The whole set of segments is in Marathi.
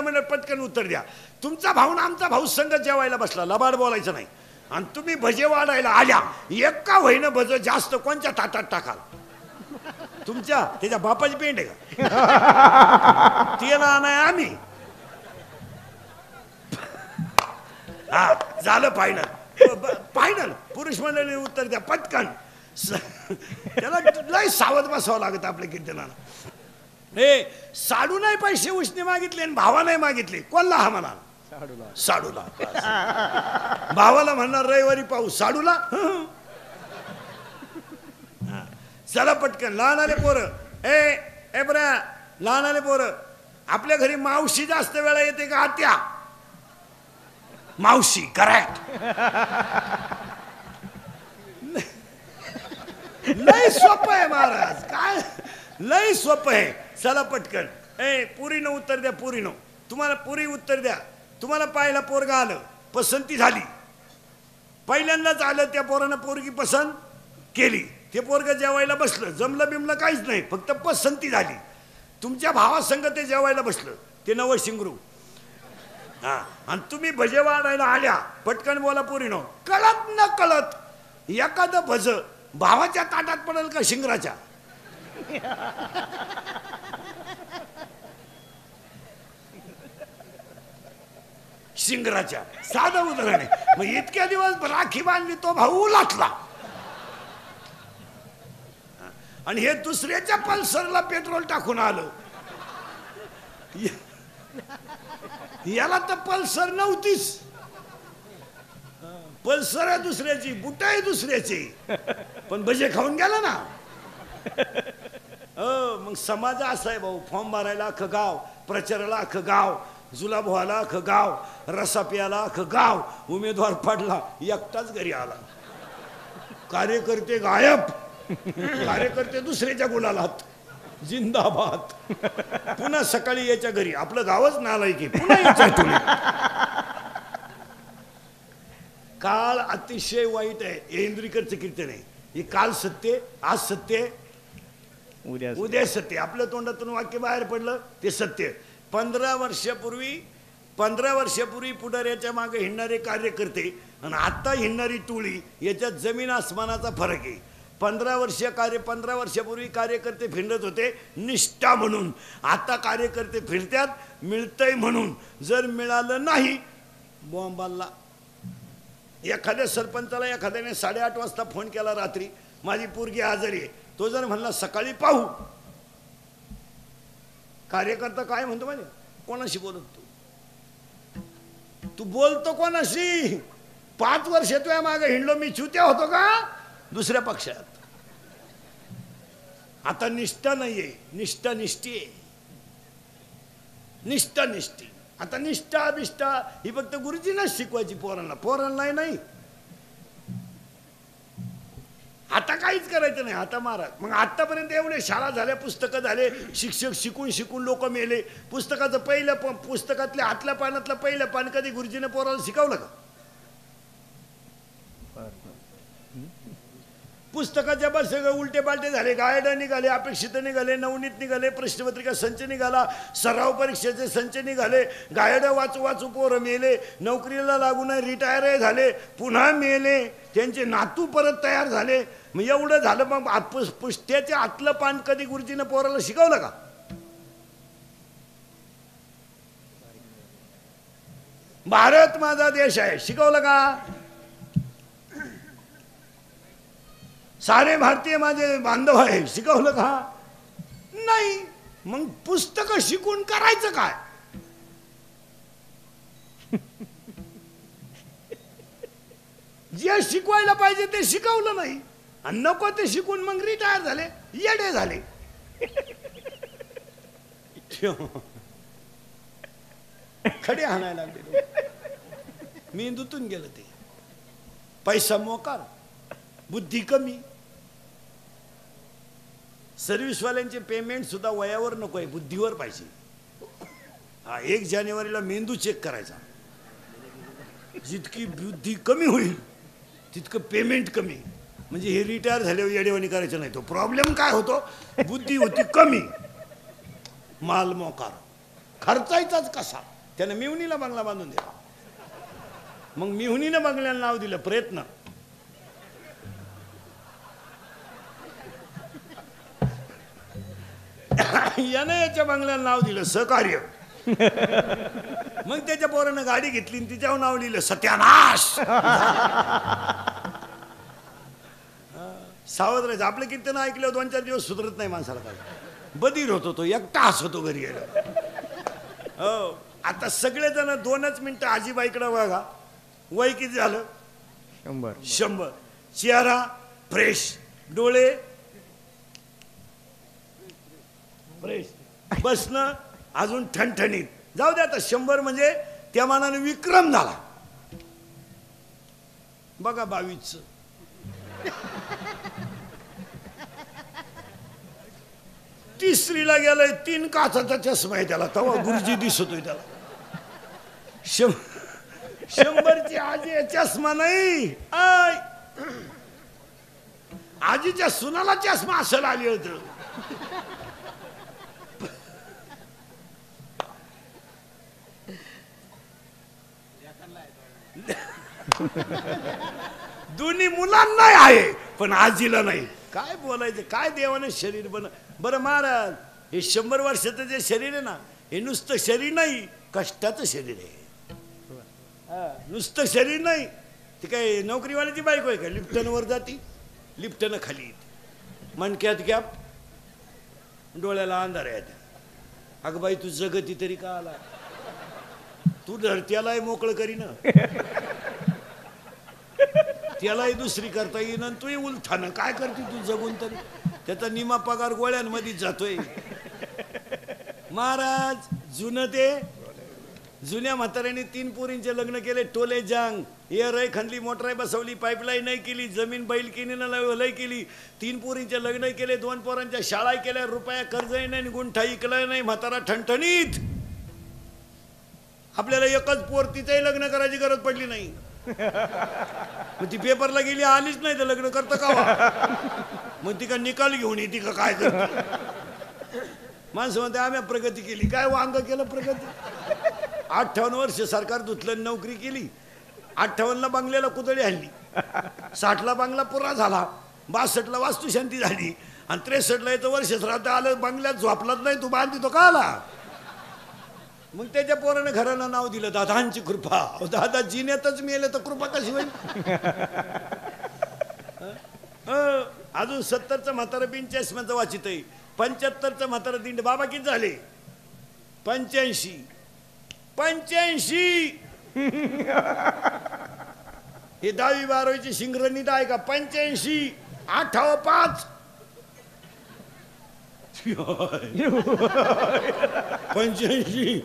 म्हणलं पटकन उत्तर द्या. तुमचा भाऊ ना आमचा भाऊ संघ जेवायला बसला, लबाड बोलायचं नाही. आणि तुम्ही भजे वाढायला आल्या, एका वहीनं भज जास्त कोणत्या ताटात टाकाल? तुमच्या त्याच्या बापाची पेंड आहे का? तेला नाही आम्ही. हा झालं फायनल. फायनल पुरुष मंडळीने उत्तर द्या पटकन. त्याला लय सावध बसावं लागत आपल्या कीर्तनाला. हे साडू नाही पैसे उसने मागितले आणि भावा नाही मागितले. कोणला हा म्हणा? साडूला. भावाला म्हणणार रविवारी पाहू, साडूला चला पटकन. लहान आले पोरं, ए बऱ्या लहान आले पोरं, आपल्या घरी मावशी जास्त वेळा येते का आत्या? मावशी. करेक्ट. लय सोपं आहे महाराज, काय लय सोपं आहे. चला पटकन. पुरीनं उत्तर द्या. पुरीनं तुम्हाला पुरी उत्तर द्या. तुम्हाला पाहिला पोरगा आलं, पसंती झाली, पहिल्यांदाच आलं, त्या पोरानं पोरगी पसंत केली, ते पोरग जेवायला बसलं, जमलं बिमलं काहीच नाही, फक्त पसंती झाली. तुमच्या भावासंग ते जेवायला बसलं, ते नवं शिंगरू. हा आणि तुम्ही भजे वाढायला आल्या, पटकन बोला पुरीनो. कळत न कळत एखादं भज भावाच्या ताटात पडेल का शिंगराच्या? शिंगराच्या. साधं उदाहरण आहे. मग इतक्या दिवस राखी बांधली, तो भाऊ लाटला आणि हे दुसऱ्याच्या पल्सरला पेट्रोल टाकून आलं. याला तर पल्सर नव्हतीच, पल्सर आहे दुसऱ्याची, बुट आहे दुसऱ्याची, पण भजे खाऊन गेला ना. मग समाज असा आहे भाऊ. फॉर्म भरायला अख्खं गाव, प्रचाराला अख्खं गाव, जुलाब व्हायला अख्खं गाव, रसा प्यायला अख्खं गाव, उमेदवार पडला, एकटाच घरी आला. कार्यकर्ते गायब, कार्यकर्ते दुसऱ्याच्या गुलालात, जिंदाबाद. पुन्हा सकाळी याच्या घरी, आपलं गावच नालाय की पुन्हा याच्या. काळ अतिशय वाईट आहे. हे इंद्रिकरचं कीर्तन आहे. हे काल सत्य, आज सत्य, उद्या सत्य. आपल्या तोंडातून वाक्य बाहेर पडलं ते सत्य. 15 वर्षापूर्वी पुढाऱ्याच्या मागे हिंडणारे कार्यकर्ते आणि आता हिंडणारी टोळी याच्यात जमीन आसमानाचा फरक आहे. 15 वर्षापूर्वी कार्यकर्ते फिरत होते निष्ठा म्हणून, आता कार्यकर्ते फिरतात मिळतंय म्हणून. जर मिळालं नाही बॉम्बाला. एखाद्या सरपंचाला एखाद्याने 8:30 वाजता फोन केला रात्री, माझी पोरगी आजारी आहे, तो जर म्हणला सकाळी पाहू, कार्यकर्ता काय म्हणतो म्हणजे कोणाशी बोलत तू बोलतो कोणाशी? 5 वर्ष तुझ्या मागे हिंडलो मी, चुत्या होतो का दुसऱ्या पक्षात? आता निष्ठा नाहीये, निष्ठा निष्ठी आहे, निष्ठा निष्ठी. आता निष्ठा बिष्ठा ही फक्त गुरुजींनाच शिकवायची पोरांना, पोरांना नाही. आता काहीच करायचं नाही. आता महाराज मग आतापर्यंत एवढे शाळा झाल्या, पुस्तकं झाले, शिक्षक शिकून लोक मेले. पुस्तकाचं पहिलं पुस्तकातल्या आतल्या पानातलं पहिलं पान कधी गुरुजीने पोराला शिकवलं का? पुस्तकाच्या बस सगळे उलटे पालटे झाले, गायड निघाले, अपेक्षित निघाले, नवनीत निघाले, प्रश्नपत्रिका संच निघाला, सराव परीक्षेचे संच निघाले, गायड वाचू पोरं मेले, नोकरीला लागून रिटायर झाले, पुन्हा मेले, त्यांचे नातू परत तयार झाले. मग एवढं झालं, मग पुस्तकाच्या आतलं पान कधी गुरुजीनं पोराला शिकवलं का? भारत माझा देश आहे शिकवलं का? सारे भारतीय माझे बांधव आहे शिकवलं का? नाही. मग पुस्तकं शिकून करायचं काय? जे शिकवायला पाहिजे ते शिकवलं नाही आणि नको ते शिकून मग रिटायर झाले, येडे झाले. खडे हाणायला लागले, मेंदूतून गेलं ते. पैसा मोकार, बुद्धी कमी. सर्व्हिसवाल्यांचे पेमेंट सुद्धा वयावर नको आहे, बुद्धीवर पाहिजे. 1 जानेवारीला मेंदू चेक करायचा, जितकी बुद्धी कमी होईल तितकं पेमेंट कमी. म्हणजे हे रिटायर झाल्यावर येडेवाणी करायचं नाही. तो प्रॉब्लेम काय होतो, बुद्धी होती कमी, माल मोकार, खर्चायचाच कसा. त्यानं मिहुनीला बंगला बांधून दिला. मग मिहुनीनं बंगल्याला नाव दिलं प्रयत्न. यानं याच्या बंगल्याला नाव दिलं सहकार्य. मग त्याच्या पोरानं गाडी घेतली आणि तिच्यावर नाव लिहिलं सत्यानाश. सावध राहायचं. आपलं कीर्तन ऐकलं 2-4 दिवस सुधरत नाही माणसाला. काय बधीर होतो तो, एकटा हसतो घरी गेला. हो आता सगळेजण 2च मिनिटं आजीबाईकडे बघा. वय किती झालं? 100. चेहरा फ्रेश, डोळे फ्रेश, बसणं अजून ठणठणीत. जाऊ दे आता 100 म्हणजे त्या मानाने विक्रम झाला. बघा 22. तिसरीला गेलाय, 3 काचाचा चष्मा आहे त्याला. तवा गुरुजी दिसतोय त्याला. 100ची आजी चष्मा नाही. आजीच्या सुनाला चष्मा असेल आली होत. दोन्ही मुलांना आहे पण आजीला नाही. काय बोलायचं? काय देवाने शरीर बरं महाराज, हे 100 वर्षाचं जे शरीर आहे ना, हे नुसतं शरीर नाही, कष्टाचं शरीर आहे. नुसतं शरीर नाही. ते काय नोकरीवाल्याची बायको आहे का? लिफ्टनं वर जाती, लिफ्टनं खाली येते, मणक्यात कॅप, डोळ्याला अंधार येते. अगं बाई तू जगती तरी का आला? तू धरत्यालाही मोकळं करीन, त्यालाही दुसरी करता येईन, आणि तूही उलथानं काय करते तू जगून तरी? त्याचा निमा पगार गोळ्यांमध्ये जातोय. महाराज जुनं ते जुन्या म्हाताऱ्याने 3 पोरींचे लग्न केले. टोले जांग, एअर खणली, मोटराय बसवली, पाईपलाईन नाही केली, जमीन बैल किनीनं लय केली. 3 पोरींचे लग्न केले, 2 पोरांच्या शाळा केल्या, रुपया कर्जही नाही, गुंठा इकलाय नाही, म्हातारा ठणठणीत. आपल्याला एकच पोर, तिचंही लग्न करायची गरज पडली नाही. मग ती पेपरला गेली, आलीच नाही तर लग्न करतं का? मग ती का निकाल घेऊन येते का? काय करते माणसं म्हणते आम्ही प्रगती केली. काय वांग केलं प्रगती? 58 वर्ष सरकार धुतलं, नोकरी केली. 58ला बंगल्याला कुदळी हल्ली, 60ला बंगला पुरा झाला, 62ला वास्तुशांती झाली, आणि 63ला याचं वर्ष श्राद्ध आलं, बंगल्यात झोपलाच नाही. तू बांधतो का आला? मग त्याच्या पोरानं घराला नाव दिलं दादांची कृपा. दादा जिन्यातच मेले तर कृपा कशी होईल? अजून 70चं म्हातारा 85 वाचित आहे. 75चं म्हातारा दिंड. बाबा किती झाले? 85. हे 10वी 12वीची शिंगरणीत आहे का? 85. 8 5 85.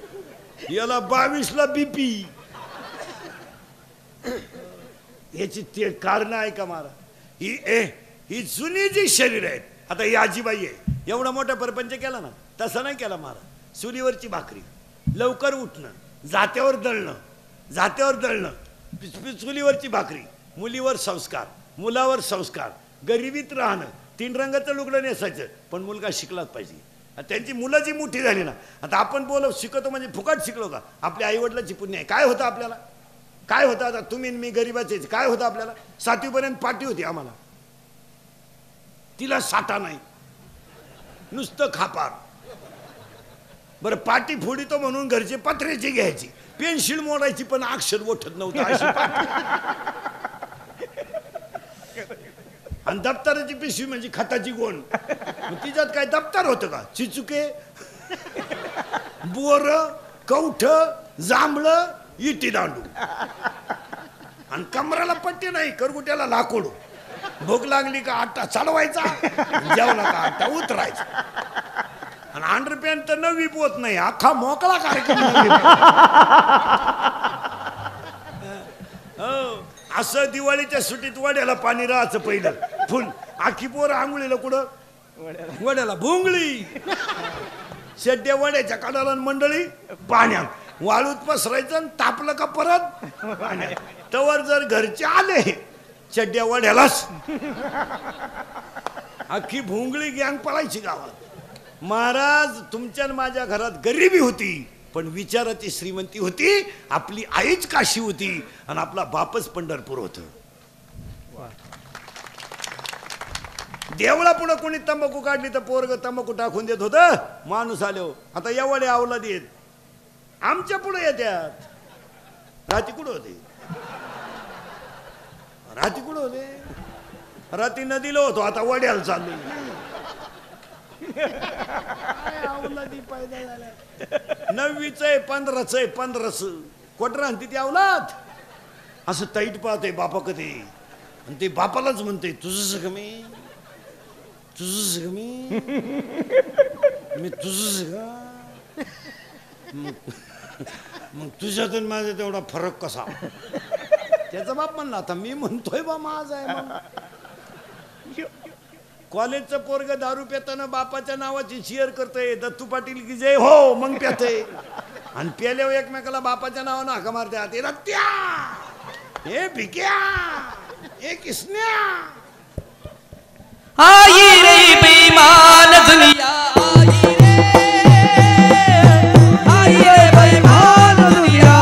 याला 22ला बीपी. याची ते कारण आहे का मारा? ही जुनी जी शरीर आहेत. आता ही आजीबाई आहे, एवढा मोठा परपंच केला ना, तसं नाही केला मारा. चुलीवरची भाकरी, लवकर उठणं, जात्यावर दळणं, चुलीवरची भाकरी, मुलीवर संस्कार, मुलावर संस्कार, गरिबीत राहणं, 3 रंगाचं लुगडं नेसायचं, पण मुलगा शिकलाच पाहिजे. त्यांची मुलं जी मोठी झाली ना, आता आपण शिकवतो म्हणजे फुकट शिकलो का? आपल्या आईवडिलाची पुण्य आहे. काय होतं आपल्याला? काय होतं? आता तुम्ही मी गरिबाचे काय होतं आपल्याला? 7वीपर्यंत पाटी होती आम्हाला, तिला साठा नाही, नुसतं खापार. बरं पाटी फोडितो म्हणून घरचे पत्र्याची घ्यायची, पेन्सिल मोडायची, पण अक्षर ओठत नव्हतं अशी पाटी. आणि दप्तराची पिशवी म्हणजे खताची गोण. तिच्यात काय दप्तर होतं का? चिचुके, बोर, कवठ, जांभळं, इटी दांडू, आणि कमराला पट्टी नाही, करगुट्याला लाकूड. भूक लागली का आटा चढवायचा, जेवला का आटा उतरायचा. आणि अंडरपॅन्ट तर 9वी पोत नाही, अख्खा मोकळा कार्यक्रम. असं दिवाळीच्या सुट्टीत वड्याला पाणी राहायचं पहिलं फुल. आखी पोर आंघोळीला कुठं? वड्याला. भोंगळी शेड्या वड्याच्या काढाला, मंडळी पाण्यात. वाळूत पसरायचं, तापलं का परत पाण्यात. तवर जर घरचे आले चड्ड्या वड्यालाच, अख्खी भोंगळी गँग पळायची गावात. महाराज तुमच्या माझ्या घरात गरिबी होती, पण विचाराची श्रीमंती होती. आपली आईच काशी होती आणि आपला बापच पंढरपूर होतं. देवळा पुढे कोणी तंबाखू काढली तर पोरग तंबाखू टाकून देत होतं. माणूस आलो आता एवढे आवला देत आमच्या पुढे येत्यात. राती कुठं होते? राती कुठं होते? राती नदीला होतो, आता वड्याला चाललो. नववीच आहे 15च आहे 15च क्वार्टर आणते ती अवलाद. असं ताईट पाहते बापा कधी आणि ते बापालाच म्हणते तुझंच कमी तुझंच कमी मी तुझंच का. मग तुझ्यातून माझा तेवढा फरक कसा. त्याचा बाप म्हणला आता मी म्हणतोय बा माझा आहे. कॉलेजचं पोरग दारू पेताना बापाच्या नावाची शेअर करतय दत्तू पाटील की जय हो मग पेतय आणि पेल्यावर एकमेकाला बापाच्या नावानं हाका मारतात. हे रत्या हे भिक्या हे किसन्या. आई रे बेईमान दुनिया आई रे बेईमान दुनिया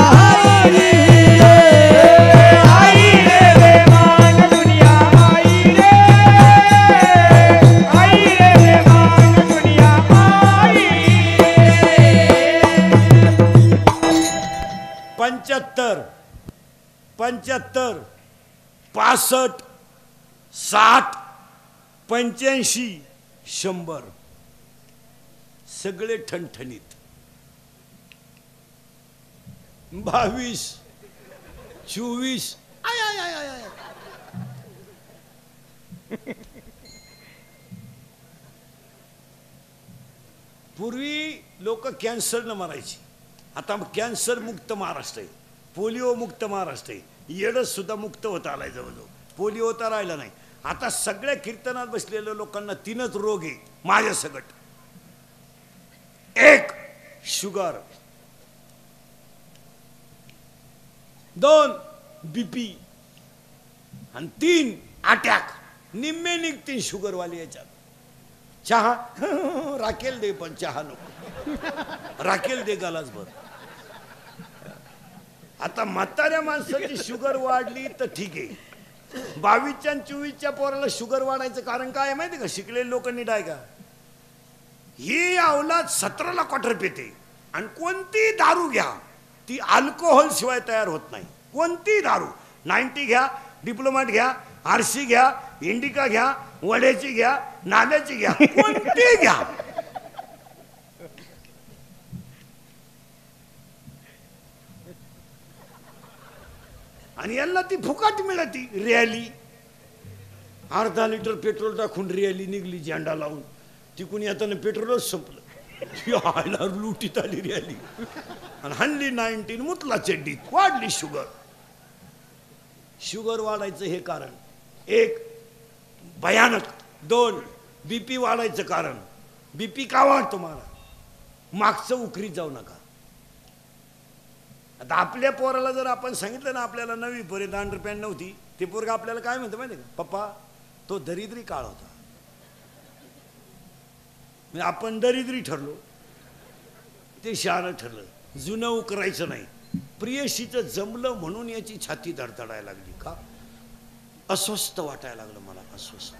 आई रे बेईमान दुनिया आई रे बेईमान दुनिया आई. 75 65 65 60 85 100 सगळे ठणठणीत. 22 24 I I I I I. पूर्वी लोक कॅन्सरनं मरायची. आता कॅन्सर मुक्त महाराष्ट्र आहे. पोलिओ मुक्त महाराष्ट्र आहे. येडस सुद्धा मुक्त होता आलाय जवळजवळ. पोलिओ तर राहिला नाही. आता सगळ्या कीर्तनात बसलेल्या लोकांना 3च रोग आहे माझ्या सकट. 1 शुगर, 2 बीपी आणि 3 अटॅक. निम्मे निघतील शुगरवाले याच्यात. चहा राखेल दे पण चहा नको. राखेल दे गालाच भर. आता म्हाताऱ्या माणसाची शुगर वाढली तर ठीक आहे. 22च्या आणि 24च्या पोराला शुगर वाढायचं कारण काय माहिती का? शिकलेले लोक नीट आहे का? ही अवलाद 17ला क्वार्टर पेते आणि कोणती दारू घ्या ती अल्कोहोल शिवाय तयार होत नाही. कोणती दारू 90 घ्या, डिप्लोमॅट घ्या, आरसी घ्या, इंडिका घ्या, वड्याची घ्या, नाल्याची घ्या, कोणती घ्या. आणि यांना ती फुकाट मिळती. रॅली अर्धा लिटर पेट्रोल टाकून रॅली निघली झेंडा लावून. तिकून येताना पेट्रोलच संपलं. लुटीत आली रॅली आणि हल्ली 19 मुतला चड्डीत. वाढली शुगर. शुगर वाढायचं हे कारण 1 भयानक. 2 बीपी वाढायचं कारण. बीपी का वाढतो मला? मागचं उकरीत जाऊ नका. आता आपल्या पोराला जर आपण सांगितलं ना आपल्याला 9वी पर्यंत अंडरपॅन्ट नव्हती, ते पोरगा आपल्याला काय म्हणतं माहिती का? पप्पा तो दरिद्री काळ होता. म्हणजे आपण दरिद्री ठरलो, ते शहाणं ठरलं. जुनं उकरायचं नाही. प्रियशीचं जमलं म्हणून याची छाती धडधडायला लागली. का? अस्वस्थ वाटायला लागलं मला. अस्वस्थ.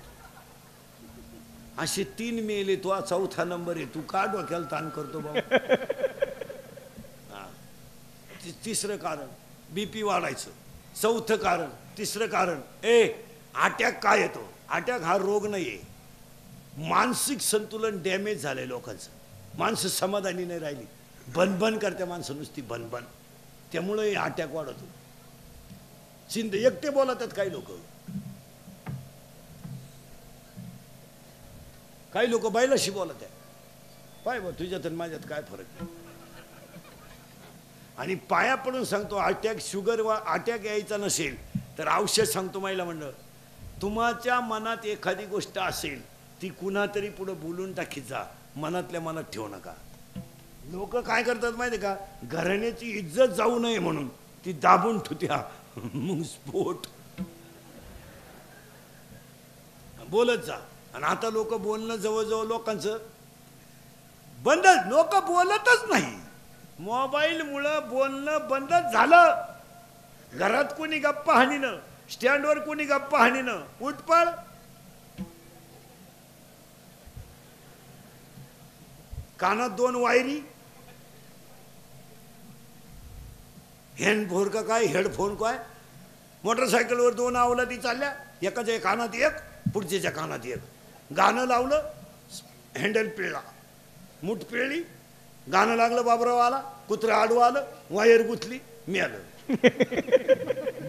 असे 3 मेले. तो 4था नंबर आहे. तू का डोक्याला ताण करतो बाबा? 3रं कारण बीपी वाढायचं. 4थं कारण 3रं कारण अटॅक काय येतो? अटॅक हा रोग नाहीये. मानसिक संतुलन डॅमेज झालंय लोकांचं. माणसं समाधानी नाही राहिली. बनबन करते माणसं नुसती बनबन. त्यामुळे अटॅक वाढतो. चिंता एकटे बोलतात काही लोक. काही लोक बैलाशी बोलत आहे. पाय बा तुझ्यात आणि माझ्यात काय फरक आहे. आणि पाया पडून सांगतो अटॅक शुगर वा अटॅक यायचा नसेल तर औषध सांगतो महिला मंडळ. तुमच्या मनात एखादी गोष्ट असेल ती कुणा तरी पुढे बोलून टाकीत जा. मनातल्या मनात ठेवू नका. लोक काय करतात माहिती का? घराण्याची इज्जत जाऊ नये म्हणून ती दाबून ठेवत्या. मग स्फोट. बोलत जा. आणि आता लोक बोलणं जवळजवळ लोकांचं बंद. लोक बोलतच नाही. मोबाईल मुळे बोलणं बंदच झालं. घरात कोणी गप्पा हाणीनं, स्टँडवर कोणी गप्पा हाणीनं, उठपळ. कानात 2 वायरी, हँडफोन का काय, हेडफोन काय, मोटरसायकलवर 2 अवलादी चालल्या, एकाच्या कानात एक, पुढच्याच्या कानात एक. गाणं लावलं, हँडल पिळला, मूठ पिळली, गाणं लागलं, बाबराव आला, कुत्रा आडवं आलं, वायर गुथली, मी आलं.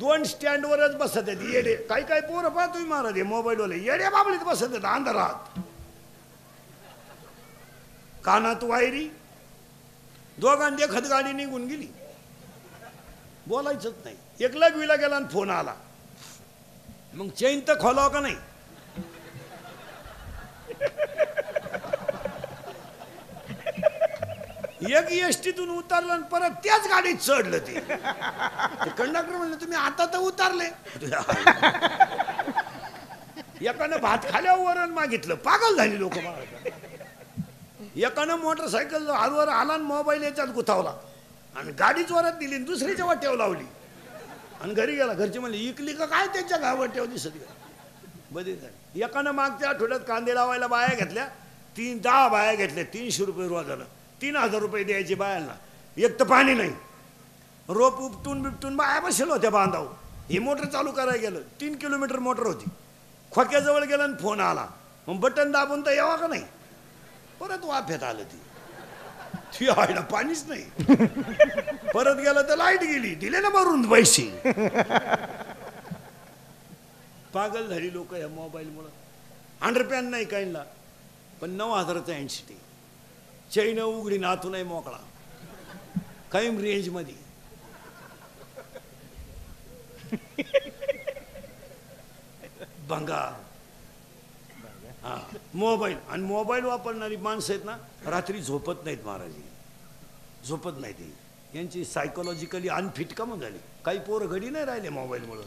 2 स्टँडवरच बसत आहेत येडे. काही काही पोरं पहा तुम्ही महाराज मोबाईलवाले येड्या बाबलीत बसत आहेत अंधारात. कानात वायरी, दोघांनी एखाद गाडी निघून गेली, बोलायचंच नाही. एक लघवीला गेला आणि फोन आला, मग चैन तर खोलाव का नाही. एक एसटीतून उतरलं आणि परत त्याच गाडीत चढलं. ते कंडक्टर म्हणलं तुम्ही आता तर उतरले. एकानं भात खाल्यावर वरण मागितलं, पागल झाली लोक. एकानं मोटरसायकल हलवर आला आणि मोबाईल याच्यात गुथावला आणि गाडी जोरात दिली आणि दुसरीच्या वाट्यावर लावली आणि घरी गेला. घरचे म्हणले इकली का काय त्यांच्या गावाट्यावर दिसत बदली झाली. एकानं मागच्या आठवड्यात कांदे लावायला बाया घेतल्या, 10 बाया घेतल्या, 300 रुपये रोजानं, 3000 रुपये द्यायचे बायांना. एक तर पाणी नाही, रोप उपटून बिपटून बाया बसेल होत्या बांधाव. ही मोटर चालू करायला गेलं, 3 किलोमीटर मोटर होती. खोक्याजवळ गेलं आणि फोन आला, मग बटन दाबून तर यावा का नाही. परत वाफ्यात आलं, ती आयला पाणीच नाही. परत गेलं तर लाईट गेली, दिले ना भरून पैसे. पागल झाली लोक या मोबाईलमुळं. अंडरपॅन नाही काहींना, पण 9000चा हँडसेट, चैन उघडी नातूनही मोकळा, कायम रेंज मध्ये. भंगार. हा मोबाईल. आणि मोबाईल वापरणारी माणसं आहेत ना, रात्री झोपत नाहीत महाराज, झोपत नाही. यांची सायकोलॉजिकली अनफिट का मग झाली. काही पोरं घडी नाही राहिले मोबाईलमुळं.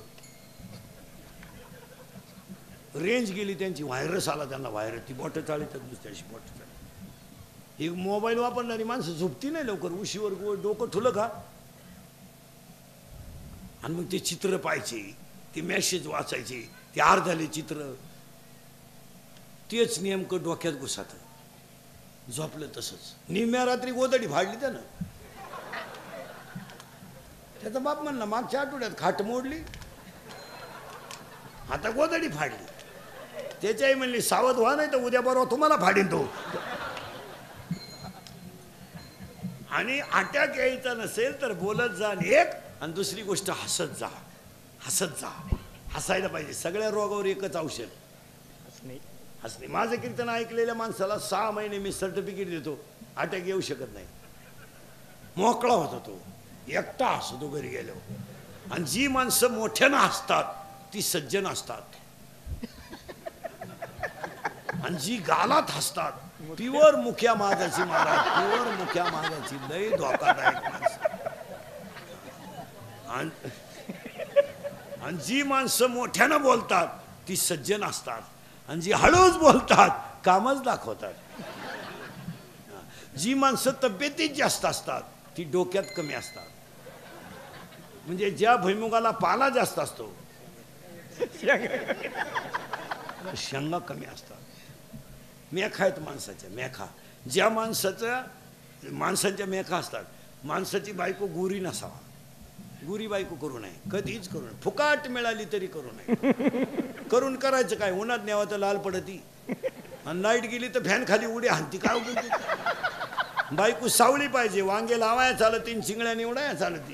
रेंज गेली त्यांची, व्हायरस आला त्यांना, व्हायरस. ती बोटं चाळीतात दुसऱ्याशी बोटं चाळी. ही मोबाईल वापरणारी माणसं झोपती नाही लवकर. उशीवर डोकं ठुलं का आणि मग ते चित्र पाहायचे, ते मेसेज वाचायचे, ते अर्धाले चित्र, तेच नेमकं डोक्यात घुसात. झोपलं तसंच. निम्म्या रात्री गोदडी फाडली त्यानं. त्याचा बाप म्हणला मागच्या आठवड्यात खाट मोडली, आता गोदडी फाडली. त्याच्याही म्हणली सावध व्हा, नाही तर उद्या बरोबर तुम्हाला फाडीन तो. आणि अटॅक यायचा नसेल तर बोलत जा एक, आणि दुसरी गोष्ट हसत जा, हसत जा. हसायला पाहिजे. सगळ्या रोगावर एकच औषध, हसणे. माझं कीर्तन ऐकलेल्या माणसाला 6 महिने मी सर्टिफिकेट देतो, अटॅक येऊ शकत नाही. मोकळा होता तो, एकटा हसतो घरी गेल्यावर. आणि जी माणसं मोठ्यानं हसतात ती सज्जन असतात, आणि जी गालात हसतात प्युअर मुख्या मागाची महाराज, प्युअर मुख्या मागाची लय धोकादायक माणसं. आणि जी माणसं मोठ्यानं बोलतात ती सज्जन असतात, आणि जी हळूच बोलतात कामच दाखवतात. जी माणसं तब्येतीत जास्त असतात ती डोक्यात कमी असतात. म्हणजे ज्या भुईमुगाला पाला जास्त असतो शेंगा कमी असतात. मेखा आहेत माणसाच्या, मेखा. ज्या माणसांच्या मेखा असतात. माणसाची बायको गुरी नसावा, गुरी बायको करू नये, कधीच करू नये. फुकाट मिळाली तरी करू नये. करून करायचं काय, उन्हात न्यावा तर लाल पडती, आणि लाईट गेली तर फॅन खाली उडी हाणती. काय उपयोग. बायको सावली पाहिजे, वांगे लावाया चालती, चिंगड्या निवडाया चालती.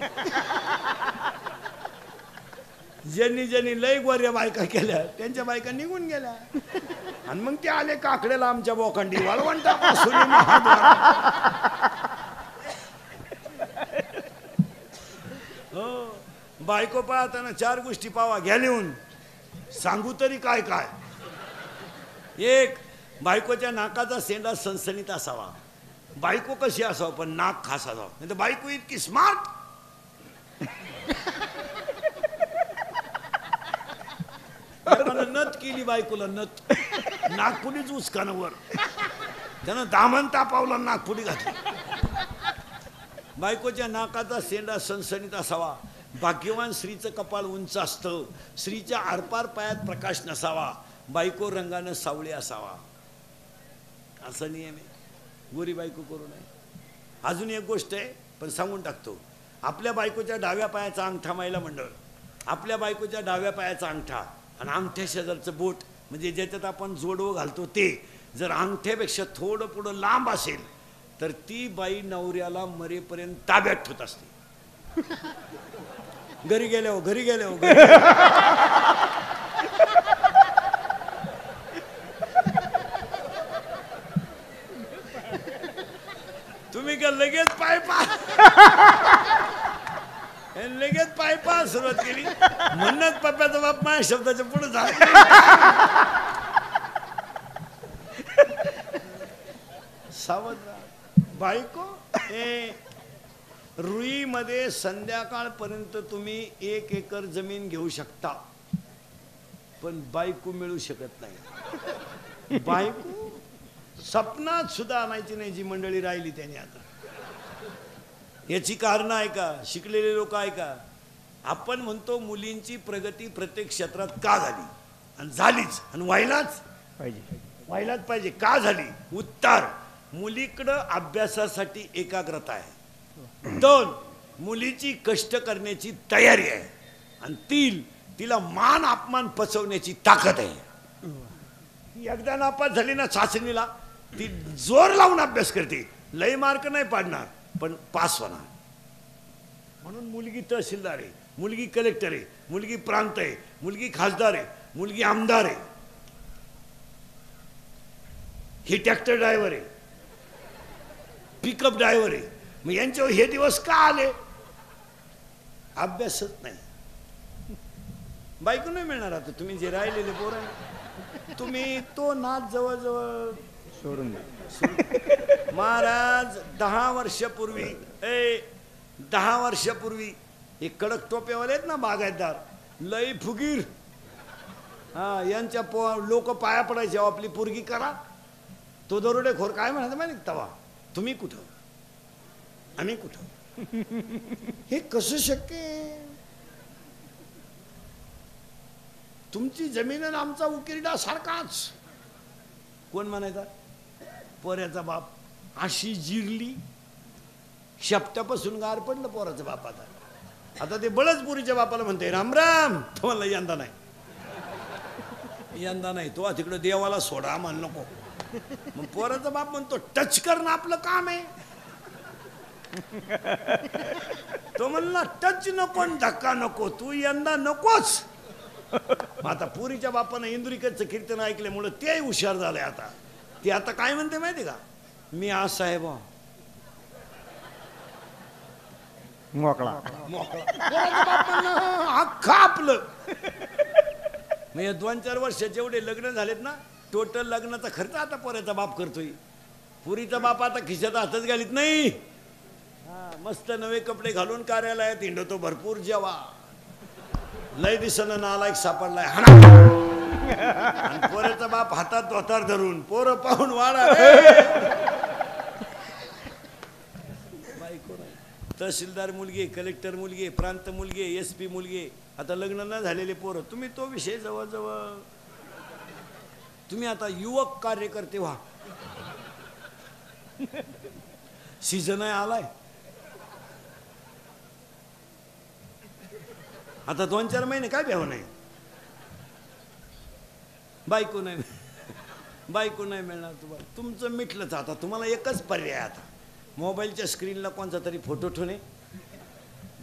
ज्यांनी ज्यांनी लय गोऱ्या बायका केल्या त्यांच्या बायका निघून गेल्या, आणि मग ते आले काकड्याला आमच्या बोखंडी वाळवंटापासून. हो, बायको पाहताना 4 गोष्टी पावा घ्या लिहून. सांगू तरी काय काय. एक, बायकोच्या नाकाचा सेंडा सणसणीत असावा. बायको कशी असावं पण नाक खास असावं, नाही तर बायको इतकी स्मार्ट. नथ केली बायकोला, नथ नागपुडीच उचकानावर, त्यानं दामन तापावला नागपुडी घातली. बायकोच्या नाकाचा शेंडा सणसणीत असावा, भाग्यवान स्त्रीचं कपाळ उंच असतं, स्त्रीच्या आरपार पायात प्रकाश नसावा, बायको रंगानं सावळी असावा, असा नियम आहे. गोरी बायको करू नये. अजून एक गोष्ट आहे, पण सांगून टाकतो. आपल्या बायकोच्या डाव्या पायाचा अंगठा महिला मंडळ, आपल्या बायकोच्या डाव्या पायाचा अंगठा आणि अंगठ्या शेजारचं बोट, म्हणजे ज्याच्यात आपण जोडवं घालतो ते जर अंगठ्यापेक्षा थोडं पुढं लांब असेल तर ती बाई नवऱ्याला मरेपर्यंत ताब्यात ठेवत असते. घरी गेल्यावर घरी गेल्यावर तुम्ही का लगेच पाय पा लगेच पाय पा सुरुवात केली म्हणत पप्प्याचा बाप माझ्या शब्दाच्या पुढे झाला. सावध बायको हे रुईमध्ये संध्याकाळपर्यंत तुम्ही 1 एकर जमीन घेऊ शकता, पण बायको मिळू शकत नाही. बायको सपनात सुद्धा आणायची नाही जी मंडळी राहिली त्यांनी. आता याची कारण आहे का? शिकलेले लोक आहे का? आपण म्हणतो मुलींची प्रगती प्रत्येक क्षेत्रात का झाली, आणि झालीच, आणि व्हायलाच पाहिजे. का झाली? उत्तर, मुलीकडं अभ्यासासाठी एकाग्रता आहे. 2, मुलीची कष्ट करण्याची तयारी आहे. आणि तिला मान अपमान पचवण्याची ताकद आहे. एकदा नापास झाली ना चाचणीला, ती जोर लावून अभ्यास करते. लय मार्क नाही पाडणार, पण पास होणार. म्हणून मुलगी तहसीलदार आहे, मुलगी कलेक्टर आहे, मुलगी प्रांत आहे, मुलगी खासदार आहे, मुलगी आमदार आहे, ही ट्रॅक्टर ड्रायव्हर आहे, पिकअप ड्रायव्हर आहे. मग यांच्यावर हे दिवस का आले? अभ्यासच नाही. बायको नाही मिळणार. आता तुम्ही जे राहिलेले पोरं, तुम्ही तो नाच जवळजवळ सोडून द्या. महाराज 10 वर्षापूर्वी हे कडक टोप्यावर आहेत ना बागायतदार, लई फुगीर, हा, यांच्या लोक पाया पडायचे, आपली पोरगी करा. तो दरोडेखोर काय म्हणायचं माहिती तवा, तुम्ही कुठं आम्ही कुठं, हे कसं शक्य आहे? तुमची जमीन आणि आमचा उकिरडा सारखाच. कोण म्हणायचा? पोऱ्याचा बाप. अशी जिरली, शपट्यापासून गार पडलं पोराचं बाप. आता ते बळजपुरीच्या बापाला म्हणते राम राम. तो म्हणला यंदा नाही, तो तिकडं देवाला सोडा म्हण नको. मग पोराचा बाप म्हणतो टच करणं आपलं काम आहे. तो म्हणला टच नको, धक्का नको, तू यंदा नकोच. आता पुरीच्या बापानं इंदुरीकडचं कीर्तन ऐकल्यामुळं ते हुशार झालंय. आता ते आता काय म्हणते माहिती का? मी आज साहेब मोकळा अख्खा आपलं. म्हणजे 2-4 वर्ष जेवढे लग्न झालेत ना, टोटल लग्नाचा खर्च आता पोऱ्याचा बाप करतोय. पुरीचा बाप आता खिशात हातच घालीत नाही. मस्त नवे कपडे घालून कार्यालयात हिंडतो, भरपूर जेवा. लय दिसणं नालायक सापडलाय पोऱ्याचा बाप हातात धोतार धरून पोरं पाहून वाढा. बायको नाही. तहसीलदार मुलगी, कलेक्टर मुलगी, प्रांत मुलगी, SP मुलगी, आता लग्न न झालेले पोरं. तुम्ही तो विषय जवळजवळ तुम्ही आता युवक कार्यकर्ते व्हा. सीझन आहे आलाय. आता 2-4 महिने काय भ्याव नाही. बायको नाही मिळणार तुम्हाला. तुमचं मिटलंच. आता तुम्हाला एकच पर्याय. आता मोबाईलच्या स्क्रीनला कोणता तरी फोटो ठेवणे,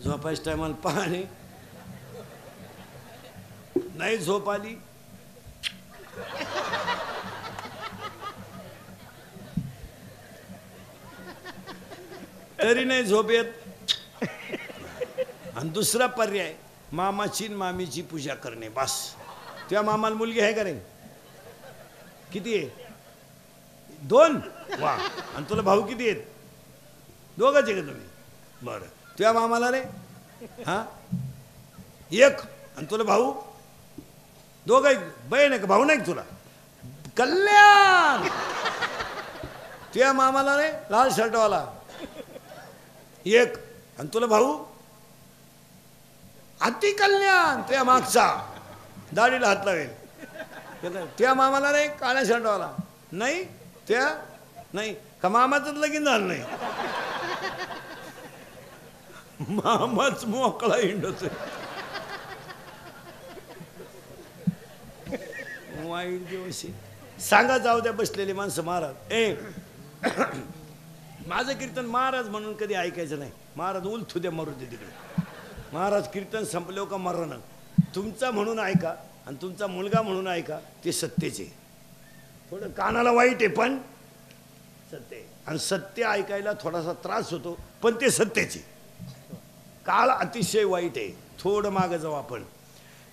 झोपायच्या टायमाला पाहणे, नाही झोप आली तरी नाही झोप येत. आणि दुसरा पर्याय मामाची आणि मामीची पूजा करणे. बस. तुझ्या मामाला मुलगी आहे का रे? किती आहे? 2. वा. आणि तुला भाऊ किती आहेत? 2च आहे का तुम्ही? बरं. तुझ्या मामाला रे? हा, 1. आणि तुला भाऊ? 2 आहे. बहीण आहे का? भाऊ नाही का तुला? कल्याण. तुझ्या मामाला रे लाल शर्टवाला एक. आणि तुला भाऊ अति कल्याण त्या मागचा दाढीला हात लावेल. त्या मामाला नाही काळ्या शर्टावाला नाही त्या नाही का मामाच लगीन झालं नाही. मामाच मोकळा हिंडतोय. वाईट दिवस सांगा जाऊ द्या बसलेले माणसं महाराज माझं कीर्तन महाराज म्हणून कधी ऐकायचं नाही. महाराज उलथू द्या मरू दे तिकडे. महाराज कीर्तन संपलं का मरण तुमचा म्हणून ऐका आणि तुमचा मुलगा म्हणून ऐका ते सत्तेचे. थोडं कानाला वाईट आहे पण सत्य आहे. आणि सत्य ऐकायला थोडासा त्रास होतो पण ते सत्याचे. काळ अतिशय वाईट आहे. थोडं मागं जाऊ आपण.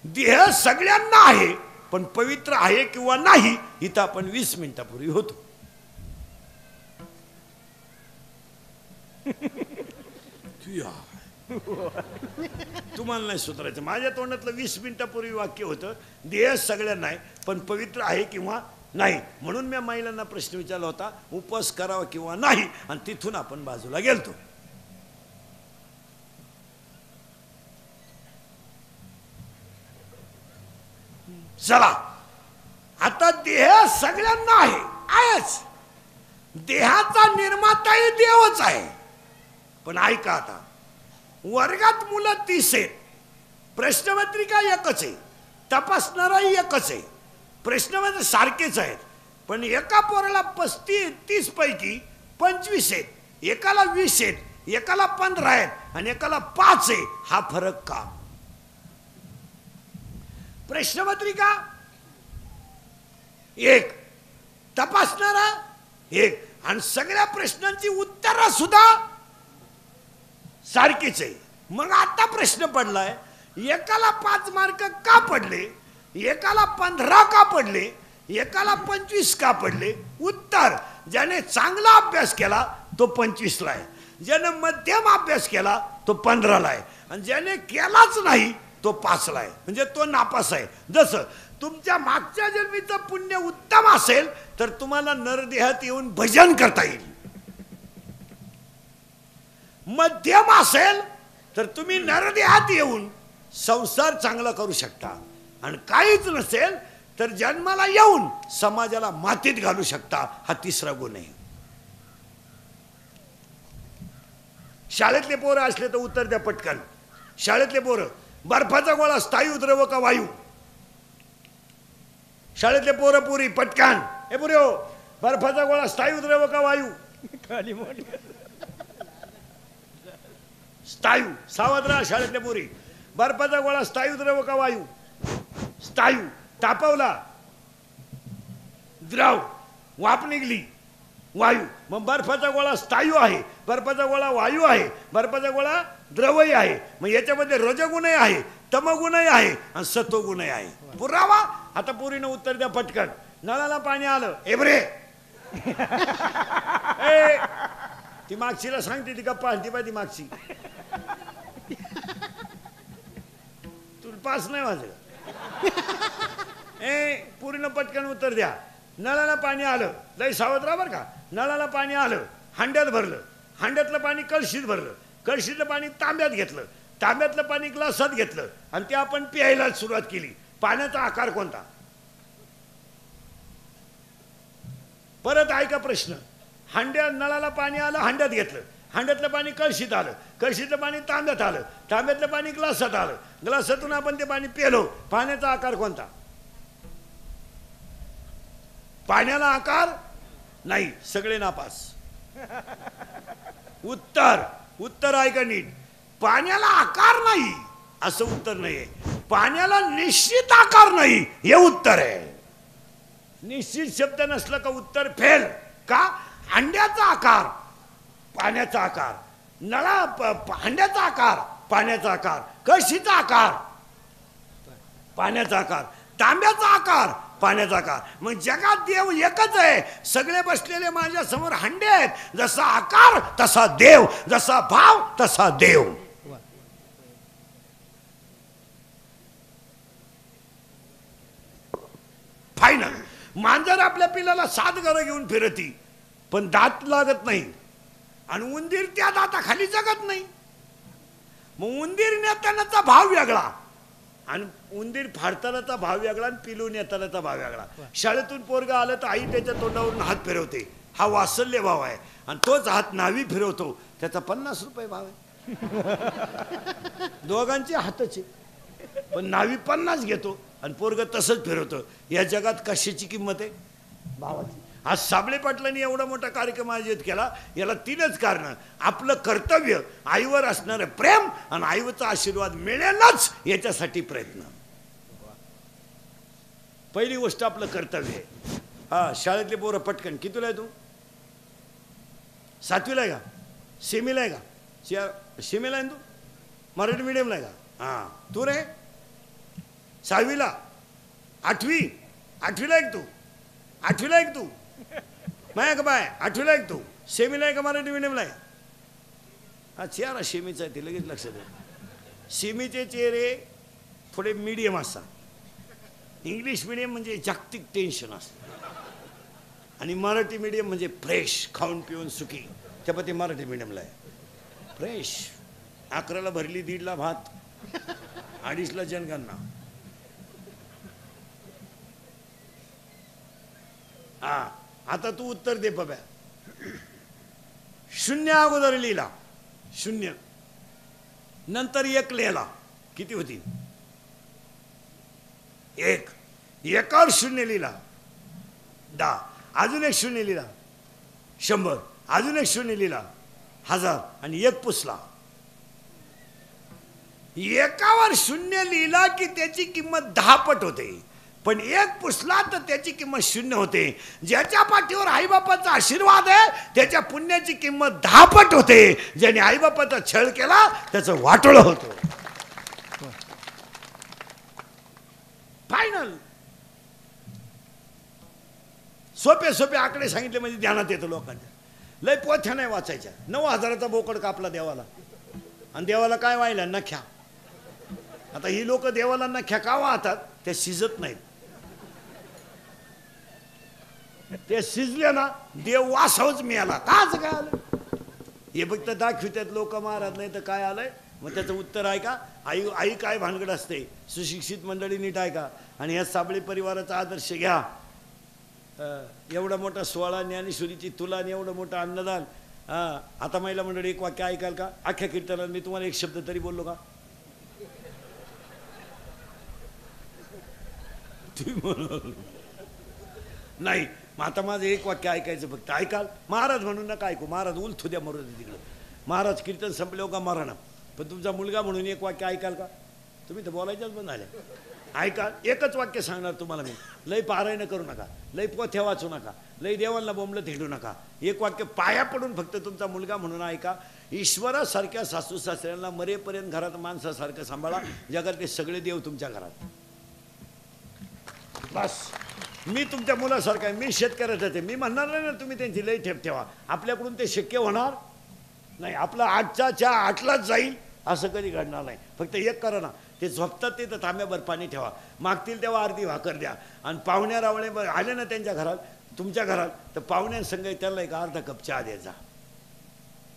देह सगळ्यांना आहे पण पवित्र आहे किंवा नाही इथं आपण 20 मिनिटापूर्वी होतो. तुम्हाला नाही सुधारायचं. माझ्या तोंडातलं 20 मिनिटापूर्वी वाक्य होतं देह सगळ्यांना आहे पण पवित्र आहे किंवा नाही. म्हणून मी महिलांना प्रश्न विचारला होता उपवास करावा किंवा नाही आणि तिथून आपण बाजूला गेलतो. चला आता देह सगळ्यांना आहेच. देहाचा निर्माताही देवच आहे. पण ऐका आता वर्गात मुलं 30 आहेत. प्रश्नपत्रिका एकच आहे. तपासणाराही एकच आहे. प्रश्नपत्र सारखेच आहेत पण एका पोराला 30 पैकी 25 आहेत. एकाला 20 आहेत. एकाला 15 आहेत आणि एकाला 5 आहे. हा फरक का? प्रश्नपत्रिका एक तपासणारा एक आणि सगळ्या प्रश्नांची उत्तरं सुद्धा सारखीच आहे. मग आता प्रश्न पडलाय एकाला 5 मार्क का पडले, एकाला 15 का पडले, एकाला 25 का पडले? उत्तर ज्याने चांगला अभ्यास केला तो 25 ला आहे. ज्याने मध्यम अभ्यास केला तो 15 ला आहे आणि ज्याने केलाच नाही तो 5 ला आहे. म्हणजे तो नापास आहे. जसं तुमच्या मागच्या जन्मीचं पुण्य उत्तम असेल तर तुम्हाला नरदेहात येऊन भजन करता येईल. मध्यम असेल तर तुम्ही नरदेहात येऊन संसार चांगला करू शकता आणि काहीच नसेल तर जन्माला येऊन समाजाला मातीत घालू शकता. हा तिसरा गुण आहे. शाळेतले पोरं असले तर उत्तर द्या पटकन. शाळेतले पोरं बर्फाचा गोळा स्थायू द्रव का वायू? शाळेतले पोरं पुरी पटकन. हे पुरे हो बर्फाचा गोळा स्थायू द्रव का वायू? स्थायू. सावध राहा शाळेतले पुरी. बर्फाचा गोळा स्थायू द्रव का वायू? स्थायू. तापवला द्रव वाफ निघली वायू. मग बर्फाचा गोळा स्थायू आहे, बर्फाचा गोळा वायू आहे, बर्फाचा गोळा द्रवही आहे. मग याच्यामध्ये रजगुणही आहे, तमगुणही आहे आणि सत्वगुणही आहे. पुरावा. आता पुरीनं उत्तर द्या पटकन. नळाला पाणी आलं एवरे ती मागशीला सांगते ती गप्पा ती पाहिजे मागची. तुला पास नाही वाजलं. पुरीनं पटकन उत्तर द्या. नळाला पाणी आलं. लय सावध राहा बरं का. नळाला पाणी आलं, हांड्यात भरलं, हांड्यातलं पाणी कळशीत भरलं, कळशीतलं पाणी तांब्यात घेतलं, तांब्यातलं पाणी ग्लासात घेतलं आणि ते आपण प्यायला सुरुवात केली. पाण्याचा आकार कोणता? परत ऐका प्रश्न. नळाला पाणी आलं, हांड्यात घेतलं, हांड्यातलं पाणी कळशीत आलं, कळशीतलं पाणी तांब्यात आलं, तांब्यातलं पाणी ग्लासात आलं, ग्लासातून आपण ते पाणी पेलो. पाण्याचा आकार कोणता? पाण्याला आकार नाही. सगळे नापास. उत्तर ऐका नीट. पाण्याला आकार नाही असं उत्तर नाहीये. पाण्याला निश्चित आकार नाही हे उत्तर आहे. निश्चित शब्द नसला का उत्तर फेल. का? हांड्याचा आकार पाण्याचा आकार, हांड्याचा आकार पाण्याचा आकार, कळशीचा आकार पाण्याचा आकार, तांब्याचा आकार पाण्याचा आकार. मग जगात देव एकच आहे. सगळे बसलेले माझ्या समोर हांडे आहेत. जसा आकार तसा देव, जसा भाव तसा देव. फायनल. मांजर आपल्या पिल्लाला 7 घरं घेऊन फिरती पण दात लागत नाही. आणि उंदीर त्या दाताखाली जगत नाही. मग उंदीर नेतानाचा भाव वेगळा आणि उंदीर फाडतानाचा भाव वेगळा आणि पिलून येतानाचा भाव वेगळा. शाळेतून पोरगा आलं तर आई त्याच्या तोंडावरून हात फिरवते, हा वात्सल्य भाव आहे. आणि तोच हात नावी फिरवतो, त्याचा 50 रुपये भाव आहे. दोघांचे हाताचे, पण नावी 50 घेतो आणि पोरग तसंच फिरवतो. या जगात कशाची किंमत आहे? भावाची. आज साबळे पाटलांनी एवढा मोठा कार्यक्रम आयोजित केला. याला 3च कारण: आपलं कर्तव्य, आईवर असणारं प्रेम आणि आईचा आशीर्वाद मिळेलच याच्यासाठी प्रयत्न. पहिली गोष्ट आपलं कर्तव्य आहे. हा, शाळेतले पोरं पटकन. कितीला आहे तू? 7वीला आहे का? सेमीला आहे का? सेमीला आहे तू? मराठी मीडियमला आहे का? हां. तू रे? 6वीला? 8वीला आहे तू? 8वीला आहे तू? माया का बाय? 8वीला आहे तू? सेमीला आहे का मराठी मीडियमला आहे? हा, चेहरा सेमीचा आहे, ते लगेच लक्षात येईल. सेमीचे चेहरे थोडे मीडियम असतात. इंग्लिश मीडियम म्हणजे जागतिक टेन्शन असतं आणि मराठी मीडियम म्हणजे फ्रेश, खाऊन पिऊन सुखी. त्यापती मराठी मीडियमला आहे फ्रेश. 11ला भरली, 1:30ला भात, 2:30ला जनगणना. हा, आता तू उत्तर दे बाबा. 0 अगोदर लिहिला, 0 नंतर 1 लिहिला, किती होती? 1. 1वर 0 लिहिला, 10. अजून 1 0 लिहिला, 100. अजून 1 0 लिहिला, 1000. आणि 1 पुसला. 1वर 0 लिहिला की त्याची किंमत 10 पट होते, पण 1 पुसला तर त्याची किंमत 0 होते. ज्याच्या पाठीवर आईबापाचा आशीर्वाद आहे त्याच्या पुण्याची किंमत 10 पट होते. ज्याने आईबापाचा छळ केला त्याचं वाटोळं होतं. फायनल. सोपे सोपे आकडे सांगितले म्हणजे ध्यानात येतं लोकांच्या. लय पोथ्या नाही वाचायच्या. 9,000चा बोकड कापला देवाला, आणि देवाला काय व्हायला? नख्या. आता ही लोक देवाला नख्या का वाहतात? त्या शिजत नाहीत. ते शिजले ना देव वासावच मिळाला. काच काय आलं? हे फक्त दाखवितात लोक, महाराज नाही तर काय आलंय. मग त्याचं उत्तर आहे का? आई काय भानगड असते. सुशिक्षित मंडळी नीट आहे का? आणि या साबळे परिवाराचा आदर्श घ्या. एवढा मोठा 16 ज्ञानेश्वरीची तुला आणि एवढं मोठं अन्नदान. आता महिला मंडळी 1 वाक्य ऐकाल का? अख्ख्या कीर्तनात मी तुम्हाला 1 शब्द तरी बोललो का? नाही. मग आता माझं 1 वाक्य ऐकायचं फक्त. ऐकाल? महाराज म्हणून नका ऐकू. महाराज उलथू द्या, मरू दे तिकडं. महाराज कीर्तन संपल्यावर का मरा ना. पण तुमचा मुलगा म्हणून 1 वाक्य ऐकाल का? तुम्ही तर बोलायच्याच बंद झाले. ऐकाल? 1च वाक्य सांगणार तुम्हाला मी. लय पारायण करू नका, लय पोथ्या वाचू नका, लय देवांना बोंबलं थिंडू नका. 1 वाक्य पाया पडून फक्त तुमचा मुलगा म्हणून ऐका. ईश्वरासारख्या सासू सासऱ्यांना मरेपर्यंत घरात माणसासारखं सांभाळा. जगातले सगळे देव तुमच्या घरात. बस. मी तुमच्या मुलासारखा आहे. मी शेतकऱ्याचाच आहे. मी म्हणणार नाही ना तुम्ही त्यांची लई ठेप ठेवा. आपल्याकडून ते शक्य होणार नाही. आपला 8च्या चहा 8लाच जाईल असं कधी घडणार नाही. फक्त 1 करा ना, ते झोपतात ते तर तांब्याभर पाणी ठेवा. मागतील तेव्हा अर्धी भाकर द्या. आणि पाहुण्या रावळे आले ना त्यांच्या घरात, तुमच्या घरात, तर पाहुण्यांसंग त्याला 1 अर्धा कप चहा द्यायचा.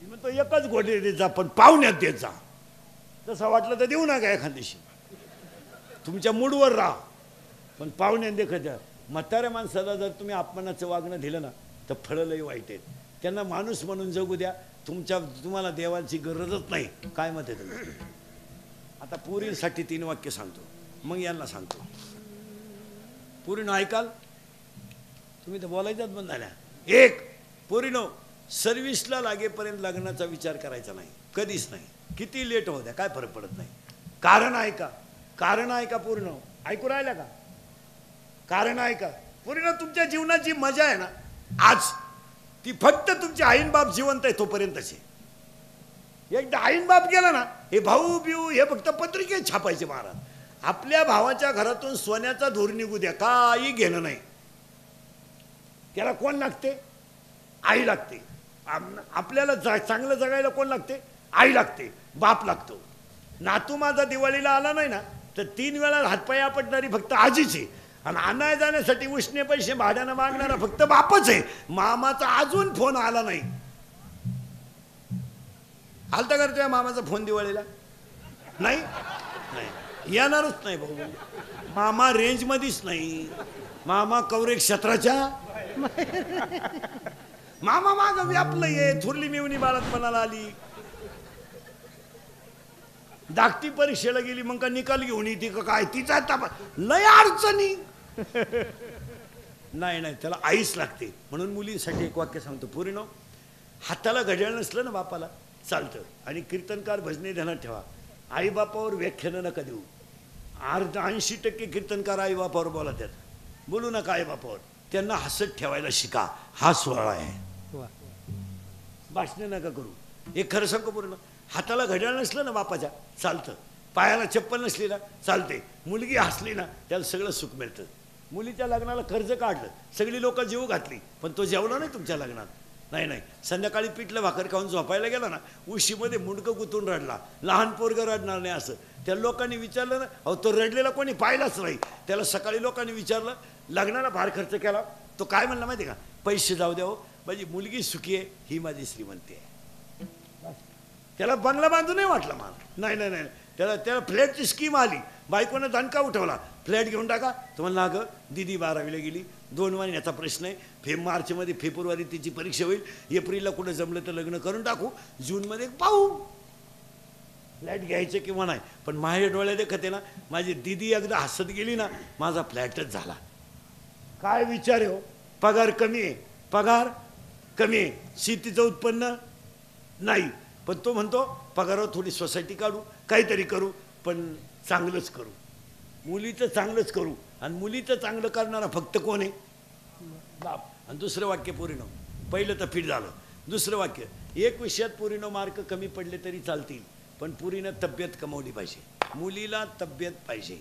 मग तो 1च घोटे देत जा, पण पाहुण्यात देत जा. तसं वाटलं तर देऊ नका एखाद दिवशी. तुमच्या मूडवर राहा, पण पाहुण्यात देखत द्या. म्हाताऱ्या माणसाला जर तुम्ही अपमानाचं वागणं दिलं ना तर फळं लई वाईट आहेत. त्यांना माणूस म्हणून जगू द्या. तुम्हाला देवाची गरजच नाही. काय मत आहे तुम्ही? आता पुरींसाठी 3 वाक्य सांगतो, मग यांना सांगतो. पुरीनो ऐकाल? तुम्ही तर बोलायच्याच बंद झाल्या. 1. पुरीनो, सर्व्हिसला लागेपर्यंत लग्नाचा विचार करायचा नाही, कधीच नाही. किती लेट होऊ द्या, काय फरक पडत नाही. कारण ऐका, कारण ऐका. पूर्ण ऐकू राहिल्या का? कारण ऐका. पूर्ण तुमच्या जीवनाची मजा आहे ना आज, ती फक्त तुमचे आईन बाप जिवंत आहे तोपर्यंतच आहे. एकदा आईन बाप गेला ना, हे भाऊ बिऊ हे फक्त पत्रिकेत छापायचे. महाराज, आपल्या भावाच्या घरातून सोन्याचा धूर निघू द्या, काही घेणं नाही. त्याला कोण लागते? आई लागते. आपल्याला चांगलं जगायला कोण लागते? आई लागते, बाप लागतो. नातू माझा दिवाळीला आला नाही ना तर 3 वेळा हातपाय आपटणारी फक्त आजीच आहे. आणि आणाय जाण्यासाठी उष्णे पैसे भाड्यानं मागणारा फक्त बापच आहे. मामाचा अजून फोन आला नाही. आलता का रे तुझ्या मामाचा फोन दिवाळीला? नाही नाही, येणारच नाही भाऊ. मामा रेंज मध्येच नाही. मामा कवरेज क्षेत्राच्या. मामा माग व्यापलं ये. थोरली मेवणी बाळातपणाला आली. धाकटी परीक्षेला गेली मग का निकाल घेऊन येते का काय? तिचा ताप लय अडचणी. नाही नाही, त्याला आईच लागते. म्हणून मुलींसाठी एक वाक्य सांगतो. पोरीनो, हाताला घड्याळ नसलं ना बापाला चालतं. आणि कीर्तनकार भजने ध्यानात ठेवा, आई बापावर व्याख्यानं नका देऊ. 80% कीर्तनकार आई बापावर बोलतात. बोलू नका आई बापावर. त्यांना हसत ठेवायला शिका. हा सोहळा आहे. भाषण नका करू. एक खरं सांगू पूर्ण, हाताला घड्याळ नसलं ना बापाच्या चालतं. पायाला चप्पल नसली ना चालते. मुलगी हसली ना त्याला सगळं सुख मिळतं. मुलीच्या लग्नाला कर्ज काढलं, सगळी लोक जीव घातली, पण तो जेवला नाही तुमच्या लग्नात. नाही नाही, संध्याकाळी पिठलं भाकर खाऊन झोपायला गेला ना, उशीमध्ये मुंडकं गुतून रडला. लहान पोरगं रडणार नाही असं. त्या लोकांनी विचारलं ना, अहो तो रडलेला कोणी पाहिलाच नाही. त्याला सकाळी लोकांनी विचारलं, लग्नाला फार खर्च केला. तो काय म्हणला माहिती का? पैसे जाऊ द्या हो, माझी मुलगी सुखी आहे, ही माझी श्रीमंती आहे. त्याला बंगला बांधू नाही वाटलं मला. नाही नाही नाही, त्याला फ्लॅटची स्कीम आली. बायकोनं दणका उठवला, फ्लॅट घेऊन टाका. तुम्हाला अगं दिदी 12वीला गेली, 2 महिन्याचा प्रश्न आहे. मार्चमध्ये फेब्रुवारी तिची परीक्षा होईल. एप्रिलला कुठं जमलं तर लग्न करून टाकू, जूनमध्ये पाहू फ्लॅट घ्यायचं किंवा नाही. पण माझ्या डोळ्या देखते ना, माझी दिदी एकदा हसत गेली ना, माझा फ्लॅटच झाला. काय विचार आहे हो? पगार कमी आहे, पगार कमी आहे, शेतीचं उत्पन्न नाही. पण तो म्हणतो पगारावर थोडी सोसायटी काढू, काहीतरी करू, पण चांगलंच करू. मुलीचं चांगलंच करू. आणि मुलीचं चांगलं करणारा फक्त कोण आहे? बाप. आणि दुसरं वाक्य पोरीनो, पहिलं तर फिट झालं. दुसरं वाक्य, एक विषयात पोरीनो मार्क कमी पडले तरी चालतील, पण पोरीनं तब्येत कमवली पाहिजे. मुलीला तब्येत पाहिजे,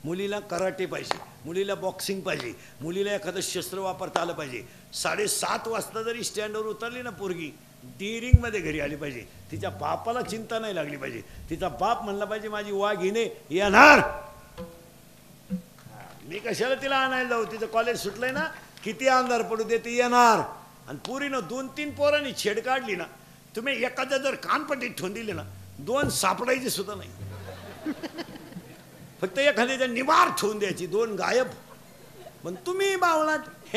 मुलीला कराटे पाहिजे, मुलीला बॉक्सिंग पाहिजे, मुलीला एखादं शस्त्र वापरता आलं पाहिजे. 7:30 वाजता जरी स्टँडवर उतरली ना पोरगी, डिरिंगमध्ये घरी आली पाहिजे. तिच्या बापाला चिंता नाही लागली पाहिजे. तिचा बाप म्हणला पाहिजे माझी वाघिने येणार, मी कशाला तिला आणायला जाऊ. तिचं कॉलेज सुटलंय ना, किती अंधार पडू दे, ती येणार. आणि पुरीनं 2-3 पोरांनी छेड काढली ना, तुम्ही एखाद्या जर कानपट्टीत ठेवून दिले ना, 2 सापडायचे सुद्धा नाही. फक्त एखाद्याच्या निवार ठेवून द्यायची, 2 गायब. पण तुम्ही बावळाट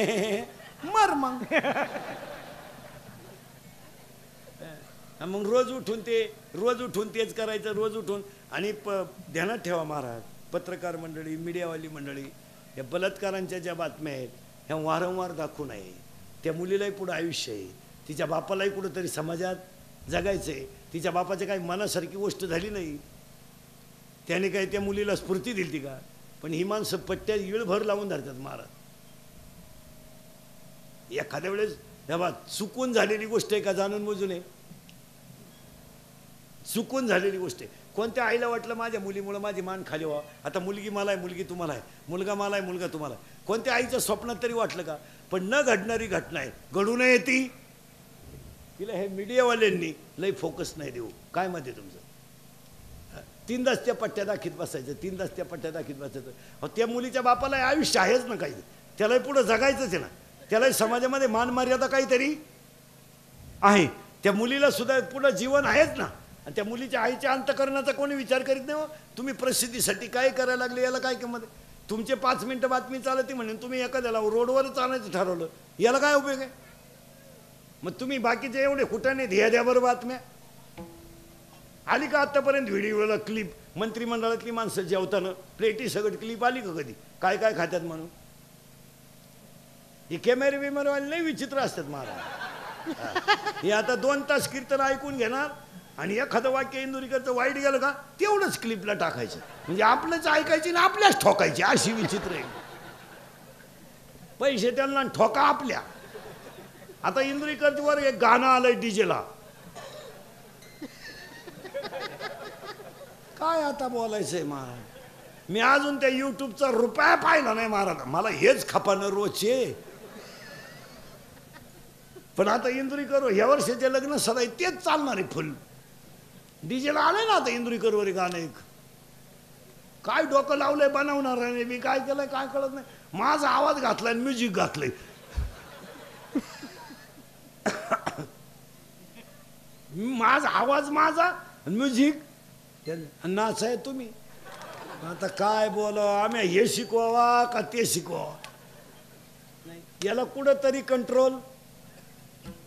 मर मग. मग रोज उठून तेच करायचं, रोज उठून. आणि ध्यानात ठेवा महाराज, पत्रकार मंडळी, मीडियावाली मंडळी, या बलात्कारांच्या ज्या बातम्या आहेत ह्या वारंवार दाखवू नये. त्या मुलीलाही पुढं आयुष्य आहे, तिच्या बापालाही कुठंतरी समाजात जगायचं आहे. तिच्या बापाच्या काही मनासारखी गोष्ट झाली नाही, त्याने काही त्या मुलीला स्फूर्ती दिली का? पण ही माणसं पट्ट्यात इळभर लावून धरतात महाराज. एखाद्या वेळेस तेव्हा चुकून झालेली गोष्ट आहे का जाणून बुजून आहे? चुकून झालेली गोष्ट आहे. कोणत्या आईला वाटलं माझ्या मुलीमुळं माझी मान खाली व्हावं? आता मुलगी मला आहे, मुलगी तुम्हाला आहे, मुलगा मला आहे, मुलगा तुम्हाला आहे. कोणत्या आईच्या स्वप्नात तरी वाटलं का? पण न घडणारी घटना आहे, घडू नये ती. तिला हे मीडियावाल्यांनी लई फोकस नाही देऊ. काय मत आहे तुमचं? 3दाच त्या पट्ट्या दाखीत बसायचं, 3दाच त्या पट्ट्या दाखीत बसायचं. अहो त्या मुलीच्या बापाला आयुष्य आहेच ना काही, त्यालाही पुढं जगायचंच आहे ना, त्यालाही समाजामध्ये मान मर्यादा काहीतरी आहे. त्या मुलीला सुद्धा पुढं जीवन आहेच ना. आणि त्या मुलीच्या आईच्या अंतकरणाचा कोणी विचार करीत नाही हो. तुम्ही प्रसिद्धीसाठी काय करायला लागले, याला काय किंमत आहे? तुमचे 5 मिनिटं बातमी चालते म्हणून तुम्ही एखाद्याला रोडवरच आणायचं ठरवलं, याला काय उपयोग आहे? मग तुम्ही बाकीचे एवढे कुठाने ध्येयाद्यावर बातम्या आली का आतापर्यंत? व्हिडिओला क्लिप, मंत्रिमंडळातली माणसं जेवताना प्लेटी सगळं क्लिप आली का कधी? काय काय खात्यात म्हणून? हे कॅमेरे बिमेरेवाले नाही विचित्र असतात महाराज. हे आता 2 तास कीर्तन ऐकून घेणार आणि एखादं वाक्य इंदुरीकरचं वाईट गेलं का तेवढंच क्लिपला टाकायचं, म्हणजे आपलंच ऐकायची ना आपल्याच ठोकायची. अशी विचित्र आहे. पैसे त्यांना ठोका आपल्या. आता इंदुरीकरचं वर एक गाणं आलंय डीजेला, काय आता बोलायचंय महाराज? मी अजून त्या युट्यूबचा रुपया पाहिला नाही महाराज. मला हेच खपानं रोजचे. पण आता इंदुरीकर ह्या वर्षाचे लग्न सदाई तेच चालणार आहे फुल. डीजेला आलंय ना आता इंदुरीकरवर गाणं एक. काय डोकं लावलंय बनवणार आहे, मी काय केलंय काय कळत नाही. माझा आवाज घातलाय, म्युझिक घातलंय. माझा आवाज माझा म्युझिक नाच आहे तुम्ही. आता काय बोल आम्ही हे शिकवावा का ते शिकवावा. नाही याला कुठंतरी कंट्रोल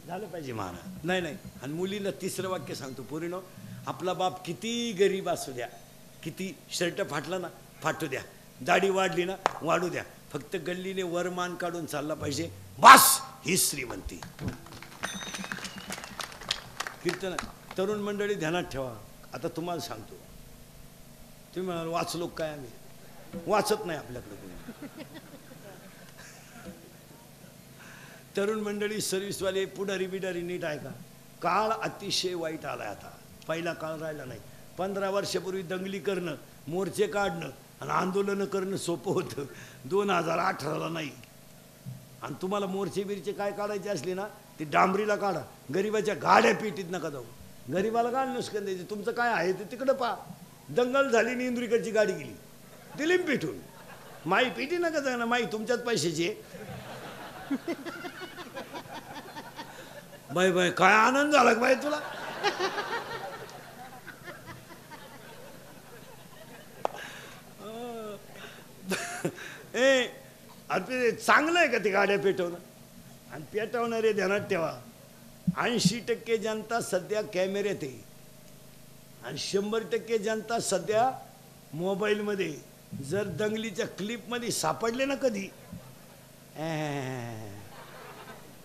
झालं पाहिजे महाराज. नाही नाही. आणि मुलीला तिसरं वाक्य सांगतो पोरीनो, आपला बाप किती गरीब असू द्या, किती शर्ट फाटला ना फाटू द्या, दाढी वाढली ना वाढू द्या, फक्त गल्लीने वरमान काढून चालला पाहिजे, बस ही श्रीमंती. कीर्तन तरुण मंडळी ध्यानात ठेवा. आता तुम्हाला सांगतो, तुम्ही म्हणाल वाचलो काय, आम्ही वाचत नाही आपल्याकडे कोणी. तरुण मंडळी, सर्व्हिसवाले, पुढारी बिडारी नीट आहे का. काळ अतिशय वाईट आलाय आता, पहिला काळ राहिला नाही. 15 वर्षापूर्वी दंगली करणं, मोर्चे काढणं आणि आंदोलनं करणं सोपं होतं. 2018ला नाही. आणि तुम्हाला मोर्चे बिरचे काय काढायचे असले ना, ते डांबरीला काढा, गरिबाच्या गाड्या पेटीत नका जाऊ. गरिबाला काय नुसकन द्यायचे, तुमचं काय आहे ते तिकडं पहा. दंगल झाली आणि इंद्रिकडची गाडी गेली, दिली पेटून. माई पेटी नका जाणं, माई तुमच्याच पैशाची. बाय बाय काय आनंद झाला बाय तुला. अरे चांगलं आहे का ते गाड्या पेटवणं. आणि पेटवणारे ध्यानात ठेवा, 80% जनता सध्या कॅमेऱ्यात आहे आणि 100% जनता सध्या मोबाईलमध्ये. जर दंगलीच्या क्लिपमध्ये सापडले ना कधी,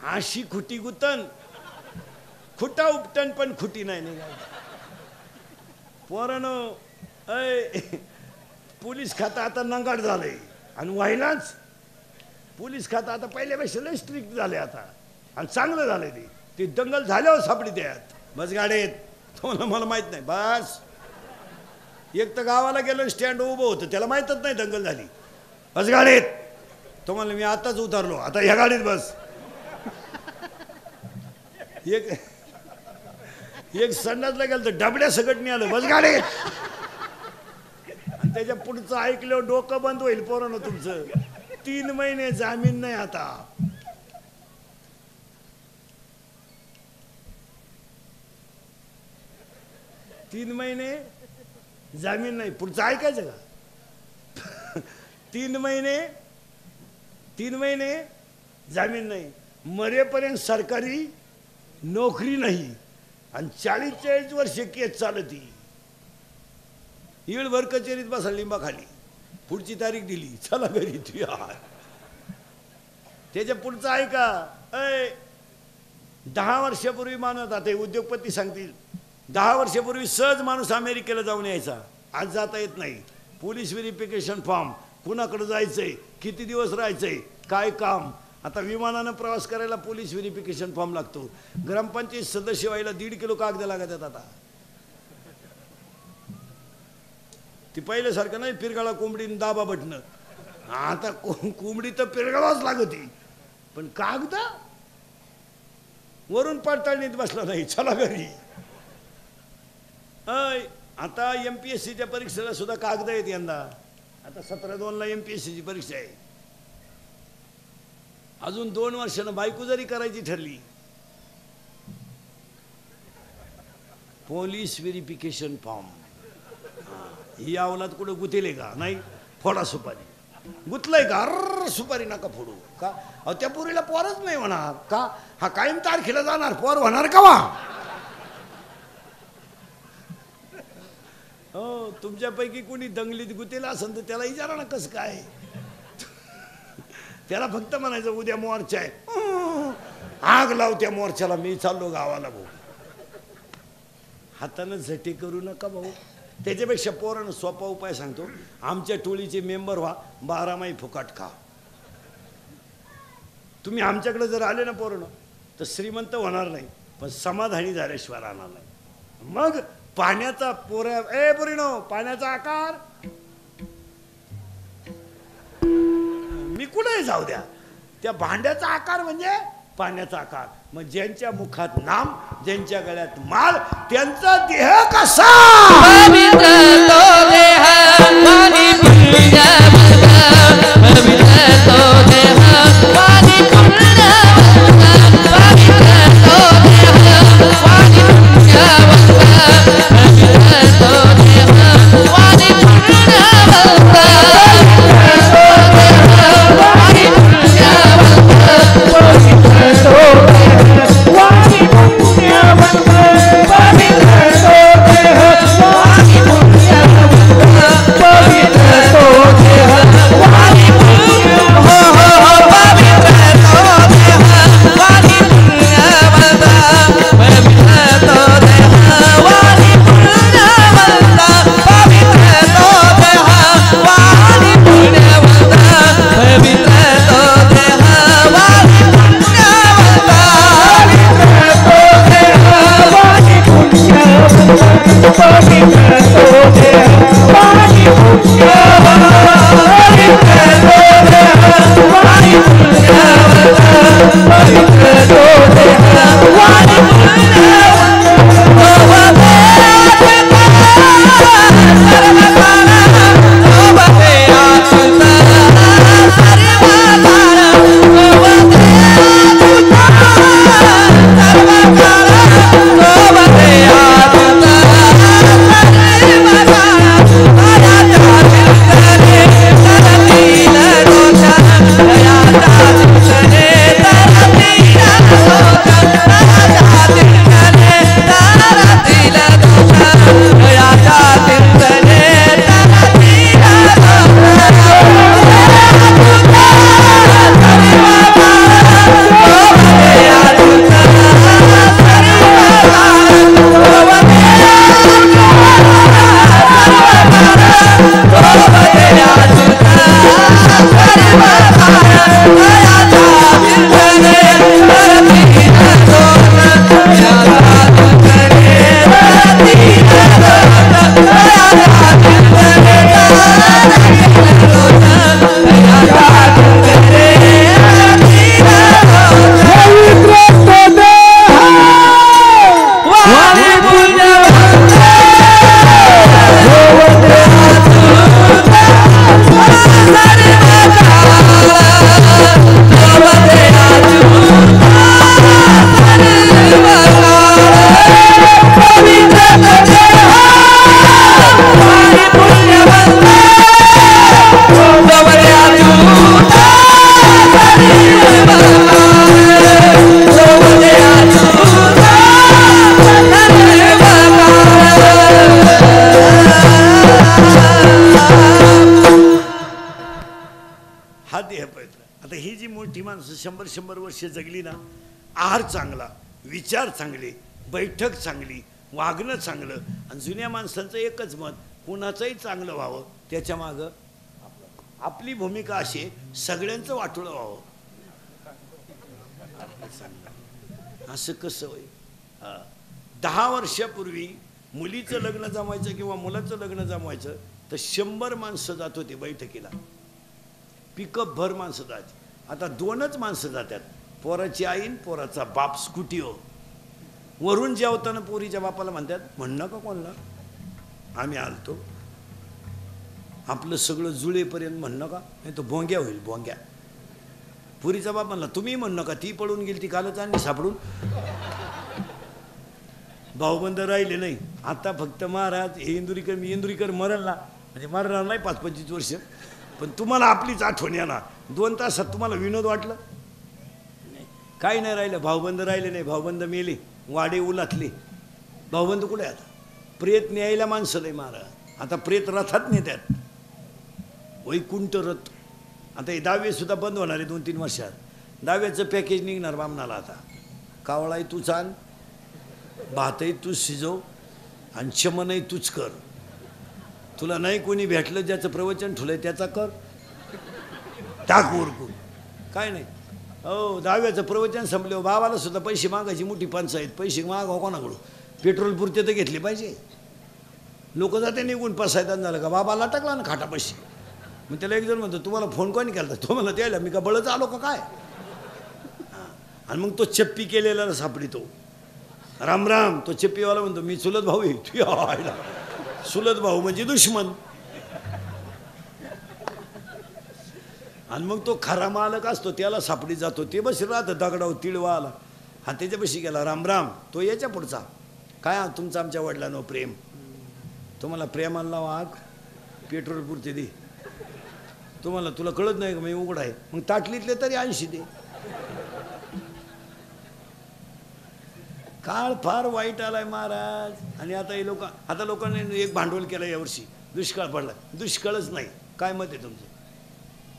अशी खुटी गुतन, खुटा उपटन पण खुटी नाही निघाली. पोरानो, पोलीस खातं आता नंगाट झालंय आणि व्हायलाच. पोलीस खातं आता पहिल्यापेक्षा लय स्ट्रिक्ट झाले आता, आणि चांगलं झालंय. ते दंगल झाल्यावर सापडी द्यात बस गाडीत. तुम्हाला मला माहित नाही. बस एक तर गावाला गेलं स्टँड उभं होतं, त्याला माहीतच नाही दंगल झाली. बस गाडीत. तुम्हाला मी आताच उतरलो, आता ह्या गाडीत बस. एक संडासला गेलं तर डबड्या सकटणी आलं, बस गाडीत. आणि त्याच्या पुढचं ऐकलं डोकं बंद होईल पोरानं तुमचं. 3 महिने जामीन नाही आता. तीन महिने जामीन नाही. पुढचं ऐकायचं का. 3 महिने जामीन नाही. मरेपर्यंत सरकारी नोकरी नाही. आणि 40-40 वर्ष केस चालती. येळभर कचेरीत बसा लिंबाखाली. पुढची तारीख दिली, चला घरी तू यार. त्याच्या पुढचं ऐका. 10 वर्षापूर्वी मानत आता उद्योगपती सांगतील, 10 वर्षापूर्वी सहज माणूस अमेरिकेला जाऊन यायचा. आज जाता येत नाही. पोलीस व्हेरिफिकेशन फॉर्म, कुणाकडे जायचंय, किती दिवस राहायचंय, काय काम. आता विमानानं प्रवास करायला पोलीस व्हेरिफिकेशन फॉर्म लागतो. ग्रामपंचायत सदस्य व्हायला 1.5 किलो कागद लागतात आता. ती पहिल्यासारखं नाही पिरगाळा कोंबडीने दाबा बटणं. आता कोंबडी तर पिरगाळाच लागती, पण कागद वरून पडताळणीत बसला नाही, चला घरी. आता MPSCच्या परीक्षेला सुद्धा कागद आहेत यंदा. आता 17/2ला MPSCची परीक्षा आहे. अजून 2 वर्षानं बायको जरी करायची ठरली, पोलीस व्हेरिफिकेशन फॉर्म. ही अवलाद कुठं गुतेले का नाही. फोडा सुपारी. गुतलंय का, अर सुपारी नका फोडू का. त्या पोरीला पोरच नाही होणार का. हा कायम तारखेला जाणार, पोर होणार का वा. हो, तुमच्यापैकी कोणी दंगलीत गुतेला असेल तर त्याला विचारा ना कसं काय. त्याला फक्त म्हणायचं उद्या मोर्चा आहे, आग लाव त्या मोर्चाला, मी चाललो गावाला भाऊ. हातानं झटे करू नका भाऊ. त्याच्यापेक्षा पोरानं सोपा उपाय सांगतो. आमच्या टोळीचे मेंबर व्हा, 12 माही फुकाट खा. तुम्ही आमच्याकडे जर आले ना पोरानं, तर श्रीमंत होणार नाही, पण समाधानी झाल्याशिवाय राहणार नाही. मग पाण्याचा पोरीनो, पाण्याचा आकार मी कुठेही जाऊ द्या, त्या भांड्याचा आकार म्हणजे पाण्याचा आकार. मग ज्यांच्या मुखात नाम, ज्यांच्या गळ्यात माल, त्यांचा देह कसा पवित्र तो देह, पाणी पुण्य पवित्र तो देह, पाणी पुण्य पवित्र तो देह, पाणी पुण्य 100 वर्ष जगली ना, आहार चांगला, विचार चांगले, बैठक चांगली, वागणं चांगलं, आणि जुन्या माणसांचं एकच मत, कुणाचंही चांगलं व्हावं, त्याच्या मागं आपली भूमिका अशी आहे, सगळ्यांचं वाटोळं व्हावं. असं कसं होय? 10 वर्षापूर्वी मुलीचं लग्न जमवायचं किंवा मुलाचं लग्न जमवायचं तर 100 माणसं जात होती बैठकीला, पिकअप भर माणसं जायची. आता 2च माणसं जातात, पोराची आईन पोराचा बाप स्कूटीवर. वरून जेवताना पोरीच्या बापाला म्हणतात, म्हणणं का कोणला, आम्ही आलतो, आपलं सगळं जुळेपर्यंत म्हणणं का, नाही तो भोंग्या होईल भोंग्या. पुरीचा बाप म्हणला, तुम्ही म्हणणं का, ती पळून गेली, ती कालच आणली सापडून. भाऊबंद राहिले नाही आता, फक्त महाराज हे इंदुरीकर, मी इंदुरीकर मरल ना, म्हणजे मरणार नाही 5-25 वर्ष, पण तुम्हाला आपलीच आठवण येणार. 2 तासात तुम्हाला विनोद वाटलं काही नाही राहिलं. भाऊबंद राहिले नाही, भाऊबंद मेले, वाडे उलातले. भाऊबंद कुठे आता, प्रेत न्यायला माणसं नाही महाराज. आता प्रेत रथात नेत्यात, वैकुंठ रथ. आता हे 10वे सुद्धा बंद होणार आहे 2-3 वर्षात. 10व्याचं पॅकेज निघणार बामणाला. आता कावळाही तूच आण, भातही तूच शिजव, आणि शमनही तूच कर. तुला नाही कोणी भेटलं, ज्याचं प्रवचन ठुलंय त्याचा कर, टाक उरकून, काय नाही. हो 10व्याचं प्रवचन संपले, बाबाला सुद्धा पैसे मागायची मोठी पंचायत. पैसे मागावं कोणाकडून, पेट्रोल पुरते तर घेतले पाहिजे. लोक जाते निघून 5-6 झालं का बाबाला टाकला ना खाटापाशी. मग त्याला एक जण म्हणतो, तुम्हाला फोन कोणी केला, तो मला द्यायला, मी का बळच आलो का काय. आणि मग तो चप्पी केलेला सापडितो, राम राम. तो चप्पीवाला म्हणतो, मी चुलत भाऊ आहे. तू आयला, चुलत भाऊ म्हणजे दुश्मन. आणि मग तो खरा मालक असतो त्याला सापडी जातो, ते बस राहतं दगडावर तिळवा आला, हा त्याच्यापाशी गेला, राम राम. तो याच्या पुढचा, काय तुमचं आमच्या वडिलांनो प्रेम, तुम्हाला प्रेमाला वाघ पेट्रोल पुरते दे, तुम्हाला तुला कळत नाही का मी उघड आहे. मग ताटलीतले तरी 80 दे. काळ फार वाईट आलाय महाराज. आणि आता हे लोक, आता लोकांनी एक भांडवल केलं यावर्षी, दुष्काळ पडला. दुष्काळच नाही, काय मत आहे तुमचं.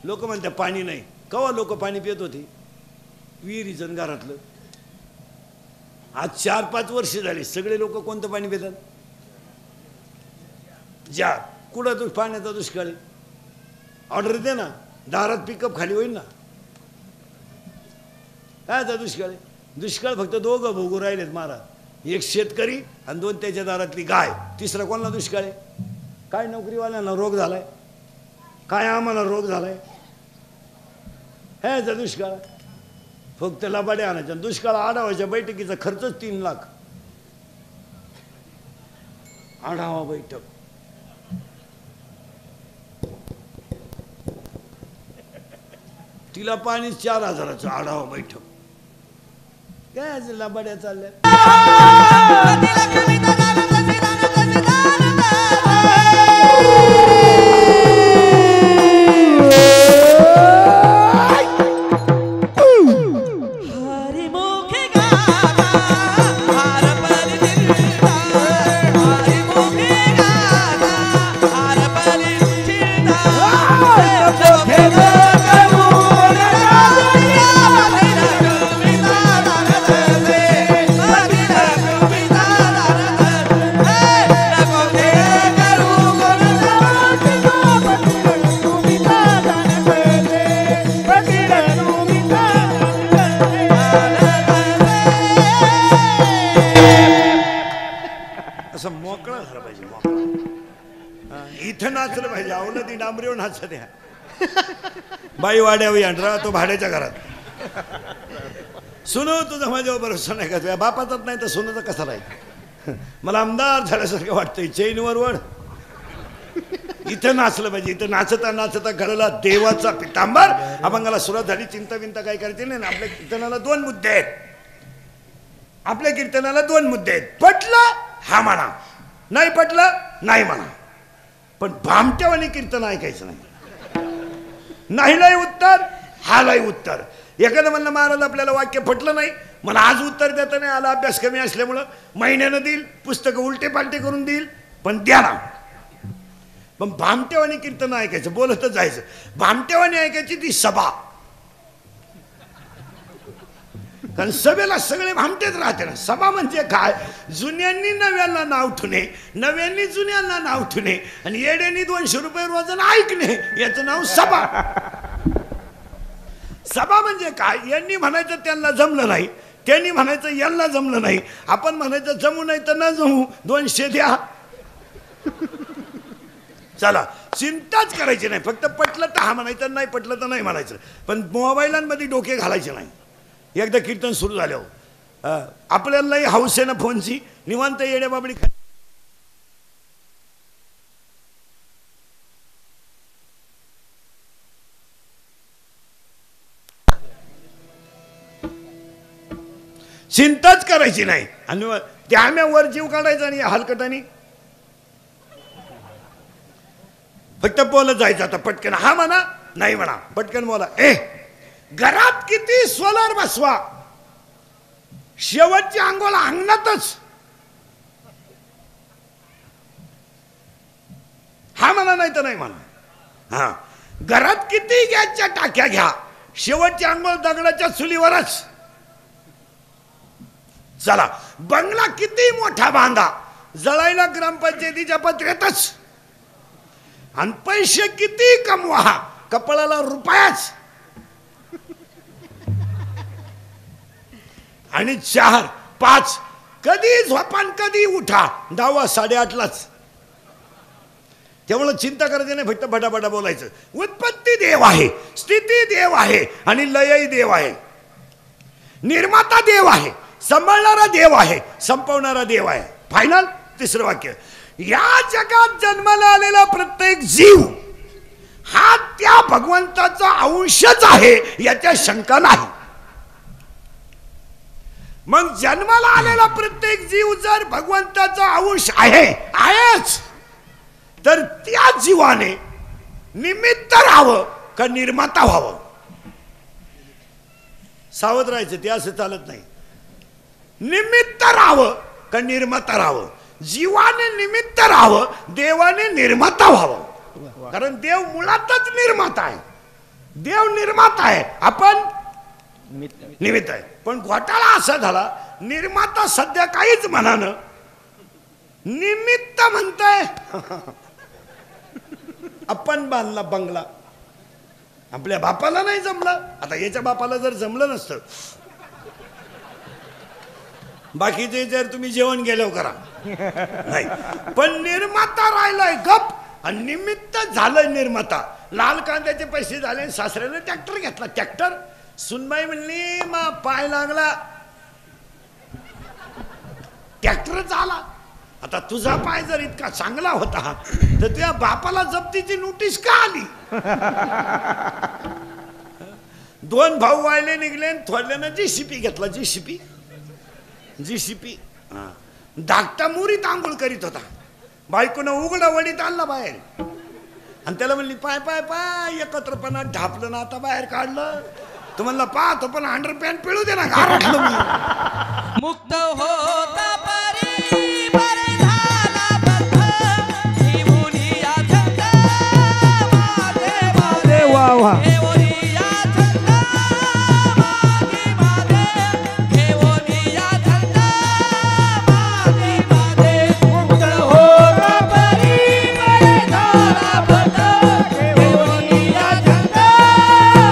लोक म्हणतात पाणी नाही. केव्हा लोक पाणी पित होते, विहिरीचं घरातलं. आज 4-5 वर्ष झाली सगळे लोक कोणतं पाणी पितात, ज्या कुठं तू पाण्याचा दुष्काळ आहे, ऑर्डर दे ना, दारात पिकअप खाली होईल ना. कायचा दुष्काळ आहे, दुष्काळ फक्त 2 भोगू राहिलेत महाराज, एक शेतकरी आणि 2 त्याच्या दारातली गाय. तिसरा कोणाला दुष्काळ आहे, काय नोकरीवाल्यांना रोग झालाय, काय आम्हाला रोग झालाय, ह्याचा दुष्काळ. फक्त लबाडे आणायचा. दुष्काळ आढावाच्या बैठकीचा खर्चच 3 लाख. आढावा बैठक, तिला पाणी 4000चं. आढावा बैठक काय लबाड्या चालल्या. मोकळा झाला पाहिजे, मोकळा. इथं नाचलं पाहिजे, अवलती डांबरीवर नाचत द्या. बाई वाड्यावर आणरा तो भाड्याच्या घरात. सुनो तुझा माझ्यावर भरोसा नाही का, तुझ्या बापाचाच नाही तर सुनचा कसा राहील. मला आमदार झाल्यासारखं वाटतंय, चैनवर वड. इथं नाचलं पाहिजे. इथं नाचता नाचता घडला देवाचा पितांबर. अभंगाला सुरुवात झाली. चिंता विंता काय करायची नाही. आपल्या कीर्तनाला 2 मुद्दे आहेत. आपल्या कीर्तनाला 2 मुद्दे आहेत. पटलं हा म्हणा, नाही पटलं नाही म्हणा, पण भामट्यावानी कीर्तन ऐकायचं नाही. नाहीलाही उत्तर, हालाही उत्तर. एखादं म्हणलं महाराज आपल्याला वाक्य पटलं नाही, मला आज उत्तर देता नाही आला, अभ्यास कमी असल्यामुळं, महिन्यानं देईल, पुस्तकं उलटे पालटे करून देईल, पण द्या ना. पण भामट्यावानी कीर्तन ऐकायचं, बोलतच जायचं. भामट्यावानी ऐकायची ती सभा. कारण सभेला सगळे भामटेच राहते ना. सभा म्हणजे काय? जुन्यांनी नव्यांना नाव ठेवणे, नव्यांनी जुन्यांना नाव ठेवणे आणि येड्यांनी 200 रुपये रोजानं ऐकणे, याचं नाव सभा. सभा म्हणजे काय? यांनी म्हणायचं त्यांना जमलं नाही, त्यांनी म्हणायचं यांना जमलं नाही, आपण म्हणायचं जमू नाही तर न जमू, 200 द्या. चला, चिंताच करायची नाही. फक्त पटलं तर हा म्हणायचं, नाही पटलं तर नाही म्हणायचं. पण मोबाईलांमध्ये डोके घालायचे नाही. एकदा कीर्तन सुरू झाल्यावर आपल्यालाही हौस आहे ना फोनची, निवांत येड्या बाबडी. चिंताच करायची नाही. आणि त्या वर जीव काढायचा आणि हलकटानी फक्त बोलत जायचं. आता पटकन हा म्हणा, नाही म्हणा, पटकन बोला. घरात किती सोलर बसवा, शेवटची आंघोळ अंगणातच. हा म्हणा, नाही तर नाही म्हणा. हा, घरात किती गॅसच्या टाक्या घ्या, शेवटची आंघोळ दगडाच्या चुलीवरच. चला, बंगला किती मोठा बांधा, जळायला ग्रामपंचायतीच्या पत्र्यातच. आणि पैसे किती कमवा, कपाळाला रुपयाच. आणि 4, 5 कधी झोपान कधी उठा, 10 8:30लाच. त्यामुळे चिंता करायची नाही, फक्त बटाबटा बोलायचं. उत्पत्ती देव आहे, स्थिती देव आहे आणि लयही देव आहे. निर्माता देव आहे, सांभाळणारा देव आहे, संपवणारा देव आहे. फायनल 3रं वाक्य. या जगात जन्माला आलेला प्रत्येक जीव हा त्या भगवंताचा अंशच आहे, याच्या शंका नाही. मग जन्माला आलेला प्रत्येक जीव जर भगवंताचा अंश आहेच, तर त्या जीवाने निमित्त राहावं का निर्माता व्हावं? सावध राहायचं, ते असं चालत नाही. निमित्त राहावं का निर्माता राहावं? जीवाने निमित्त राहावं, देवाने निर्माता व्हावं. कारण देव मुळातच निर्माता आहे. देव निर्माता आहे, आपण निमित्त आहे. पण घोटाळा असा झाला, निर्माता सध्या काहीच म्हणानं निमित्त म्हणताय. आपण बांधला बंगला, आपल्या बापाला नाही जमलं. आता याच्या बापाला जर जमलं नसतं, बाकीचे जर तुम्ही जेवण गेलो करा नाही, पण निर्माता राहिलाय गप आणि निमित्त झालंय निर्माता. लाल कांद्याचे पैसे झाले, सासऱ्याने ट्रॅक्टर घेतला. ट्रॅक्टर सुनबाई म्हणली, मा पाय लागला, ट्रॅक्टरच आला. आता तुझा पाय जर इतका चांगला होता तर तुझ्या बापाला जप्तीची नोटीस का आली? 2 भाऊ वायले निघले, थोडल्यानं जीसीपी घेतला. जीसीपी धाकटा मुरीत आंघोळ करीत होता. बायकोनं उघडा वडीत आणला बाहेर आणि त्याला म्हणली, पाय पाय पाय, एकत्रपणा ढापलं ना, आता बाहेर काढलं. तो म्हणला, पाहतो पण अंडरपॅन्ट पिळू दे ना, गारठलं मी. मुक्त होता परी बरे झाला बद्ध, जीवनी या छंद माझे माझे. वा वा. घेऊनी या छंद माझे माझे, घेऊनी या छंद माझे माझे. मुक्त होता परी बरे झाला बद्ध, घेऊनी या छंद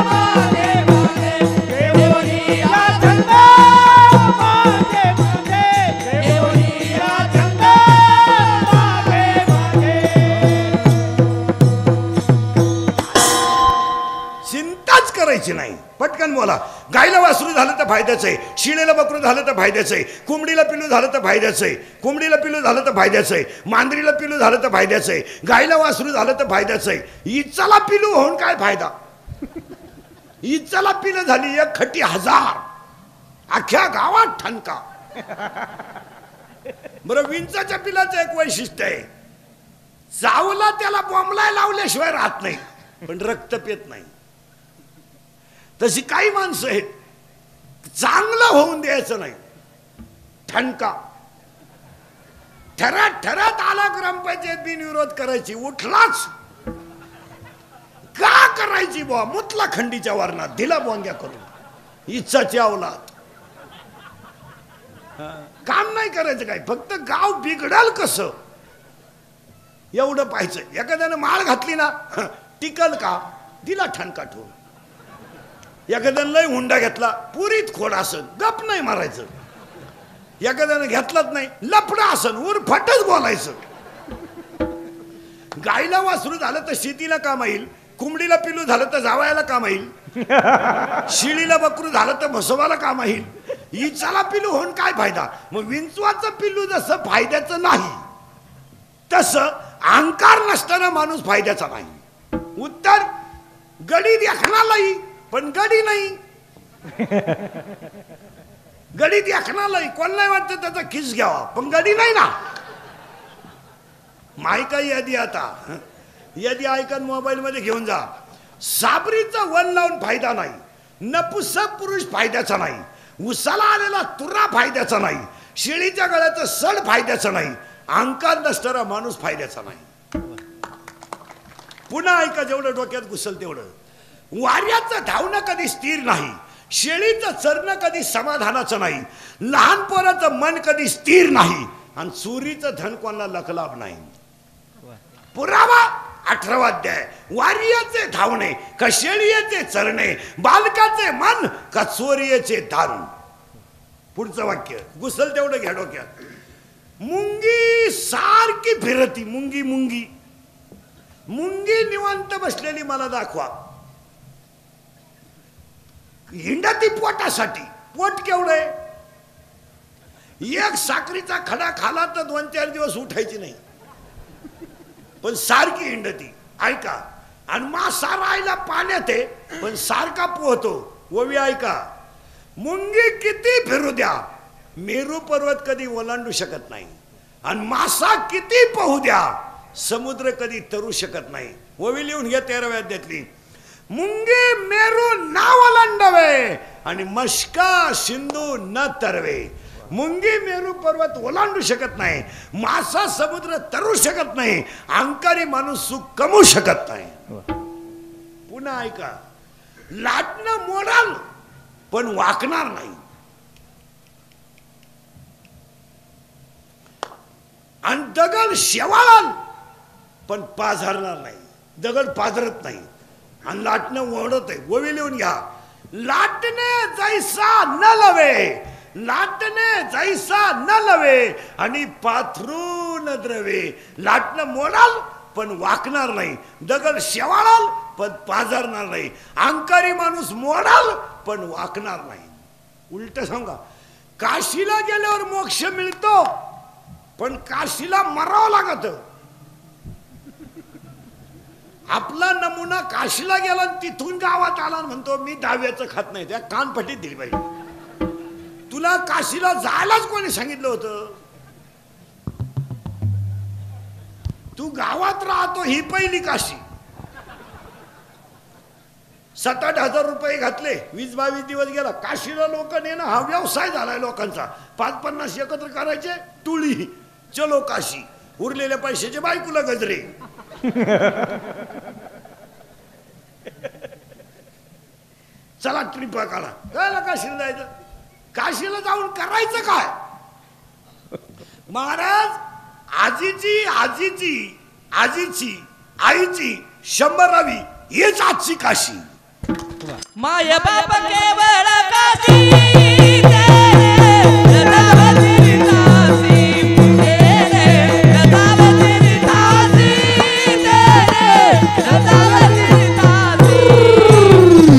माझे माझे, घेऊनी या छंद माझे माझे, घेऊनी या छंद माझे माझे. चिंताच करायची नाही, पटकन बोला. गायला वासरू झालं तर फायद्याचं आहे, शिळेला बकरू झालं तर फायद्याचं आहे, कोंबडीला पिलू झालं तर फायद्याचं आहे, कोंबडीला पिलू झालं तर फायद्याचं आहे, मांजरीला पिलू झालं तर फायद्याचं आहे, गायला वासरू झालं तर फायद्याचं आहे. इचाला पिलू होऊन काय फायदा? इचाला पिलं झाली 1 खटी 1000, अख्ख्या गावात ठणका. बरं, विंचाच्या पिलाचं एक वैशिष्ट्य आहे, चावला त्याला बॉम्बला लावल्याशिवाय राहत नाही, पण रक्त पेत नाही. तशी काही माणसं आहेत, चांगलं होऊन द्यायचं नाही, ठणका. ठरात आला ग्रामपंचायत बिनविरोध करायची, उठलाच का करायची बुवा, मुतला खंडीच्या वर्णात, दिला बोंग्या करून. इच्छाची अवलाद. काम नाही करायचं काय, फक्त गाव बिघडल कसं एवढं पाहायचं. एखाद्यानं माळ घातली ना टिकल का, दिला ठणका ठोन. एखाद्यानं लय हुंडा घेतला, पुरीत खोड असन, गप नाही मारायचं. एखाद्यानं घेतलाच नाही, लपडा असन, उरफटच बोलायचं. गायला वासरू झालं तर शेतीला काम येईल, कोंबडीला पिल्लू झालं तर जावयाला काम येईल, शिळीला बकरू झालं तर म्हसोबाला काम येईल. इचाला पिल्लू होऊन काय फायदा. मग विंचवाचं पिल्लू जसं फायद्याचं नाही, तसं अहंकार नसताना माणूस फायद्याचा नाही. उत्तर, गडी देखणालाही पण गडी नाही. गडी देखणालाही, कोणाला वाटतं त्याचा खिस घ्यावा, पण गडी नाही ना. माहिती यादी, आता यादी ऐकन मोबाईल मध्ये घेऊन जा. साबरीचा वन लावून फायदा नाही, नपुसक पुरुष फायद्याचा नाही, उसाला आलेला तुरा फायद्याचा नाही, शिळीच्या गळ्याचं सड फायद्याचं नाही, अहंकार नसणारा माणूस फायद्याचा नाही. पुन्हा ऐका, जेवढं डोक्यात घुसल तेवढं. वाऱ्याचं धावणं कधी स्थिर नाही, शेळीचं चरणं कधी समाधानाचं नाही, लहान पोराचं मन कधी स्थिर नाही, आणि चोरीचं धन कोणाला लखलाभ नाही. पुरावा 18वा अध्याय. वारियाचे धावणे का शेळीचे चरणे, बालकाचे मन का चोरीचे धान. पुढचं वाक्य घुसल तेवढं घ्या डोक्यात. मुंगी सारखी फिरती, मुंगी मुंगी मुंगी निवांत बसलेली मला दाखवा. हिंडती पोटासाठी. पोट केवढं, एक साखरीचा खडा खाला तर 2-4 दिवस उठायची नाही, पण सारखी हिंडती. ऐका, आणि मासा राहायला पाण्यात आहे पण सारखा पोहतो. ओवी ऐका, मुंगी किती फिरू द्या, मेरू पर्वत कधी ओलांडू शकत नाही, आणि मासा किती पोहू द्या, समुद्र कधी तरू शकत नाही. ओवी लिहून घ्या 13व्या अध्यायातली. मुंगी मेरू ना ओलांडवे आणि मस्का सिंधू न तरवे. मुंगी मेरू पर्वत ओलांडू शकत नाही, मासा समुद्र तरू शकत नाही, अहंकारी माणूस सुख कमवू शकत नाही. पुन्हा ऐका, लाटणं मोडाल पण वाकणार नाही, आणि दगड शेवाळाल पण पाझरणार नाही. दगड पाझरत नाही आणि लाटणं ओढत आहे. ओवी लिहून घ्या. लाटणे जैसा न लवे, लाटणे जैसा न लवे आणि पाथरून द्रवे. लाटणं मोडाल पण वाकणार नाही, दगड शेवाळाल पण पाझरणार नाही, अहंकारी माणूस मोडाल पण वाकणार नाही. उलट सांगा, काशीला गेल्यावर मोक्ष मिळतो पण काशीला मरावं लागत. आपला नमुना काशीला गेला तिथून गावात आला म्हणतो मी दहाव्याचं खात नाही. त्या कानपट्टीत दिली पाहिजे. तुला काशीला जायलाच कोणी सांगितलं होतं? तू गावात राहतो ही पहिली काशी. 7-8 हजार रुपये घातले, 20-22 दिवस गेला. काशीला लोक नेणं हा व्यवसाय झालाय लोकांचा. 5-50 एकत्र करायचे, टुळी चलो काशी. उरलेल्या पैशाचे बायकोला गजरे. चला ट्रिप काढा. काय काशीला जायचं? काशीला जाऊन करायचं काय? महाराज, आजीची आजीची आजीची आईची 100वी हेच आजची काशी. माय बाप केवळ काशी तेरे रतावती काशी तेरे रतावती काशी तेरे रतावती काशी.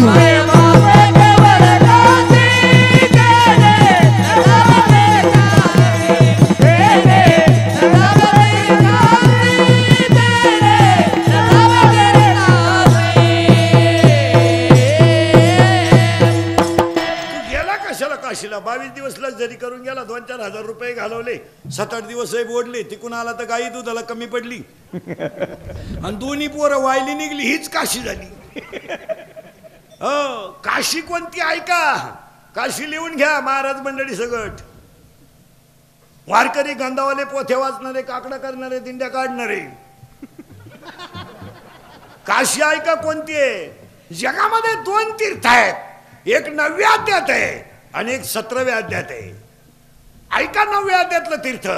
माय बाप केवळ काशी तेरे रतावती काशी तेरे रतावती काशी तेरे रतावती कशाला काशीला 22 दिवसला जरी करून गेला, 2-4 हजार रुपये घालवले, 7-8 दिवस बोडले. तिकून आला तर गाई दुधाला कमी पडली आणि दोन्ही पोरं वायली निघली. हीच काशी झाली. हो, काशी कोणती ऐका, काशी लिहून घ्या महाराज मंडळी सगट. वारकरी गंधावाले, पोथ्या वाचणारे, काकडा करणारे, दिंड्या काढणारे. काशी ऐका कोणती आहे. जगामध्ये 2 तीर्थ आहेत. एक 9व्या अध्यायात आहे आणि एक 17व्या अध्यायात आहे. ऐका 9व्या अध्यायातलं तीर्थ,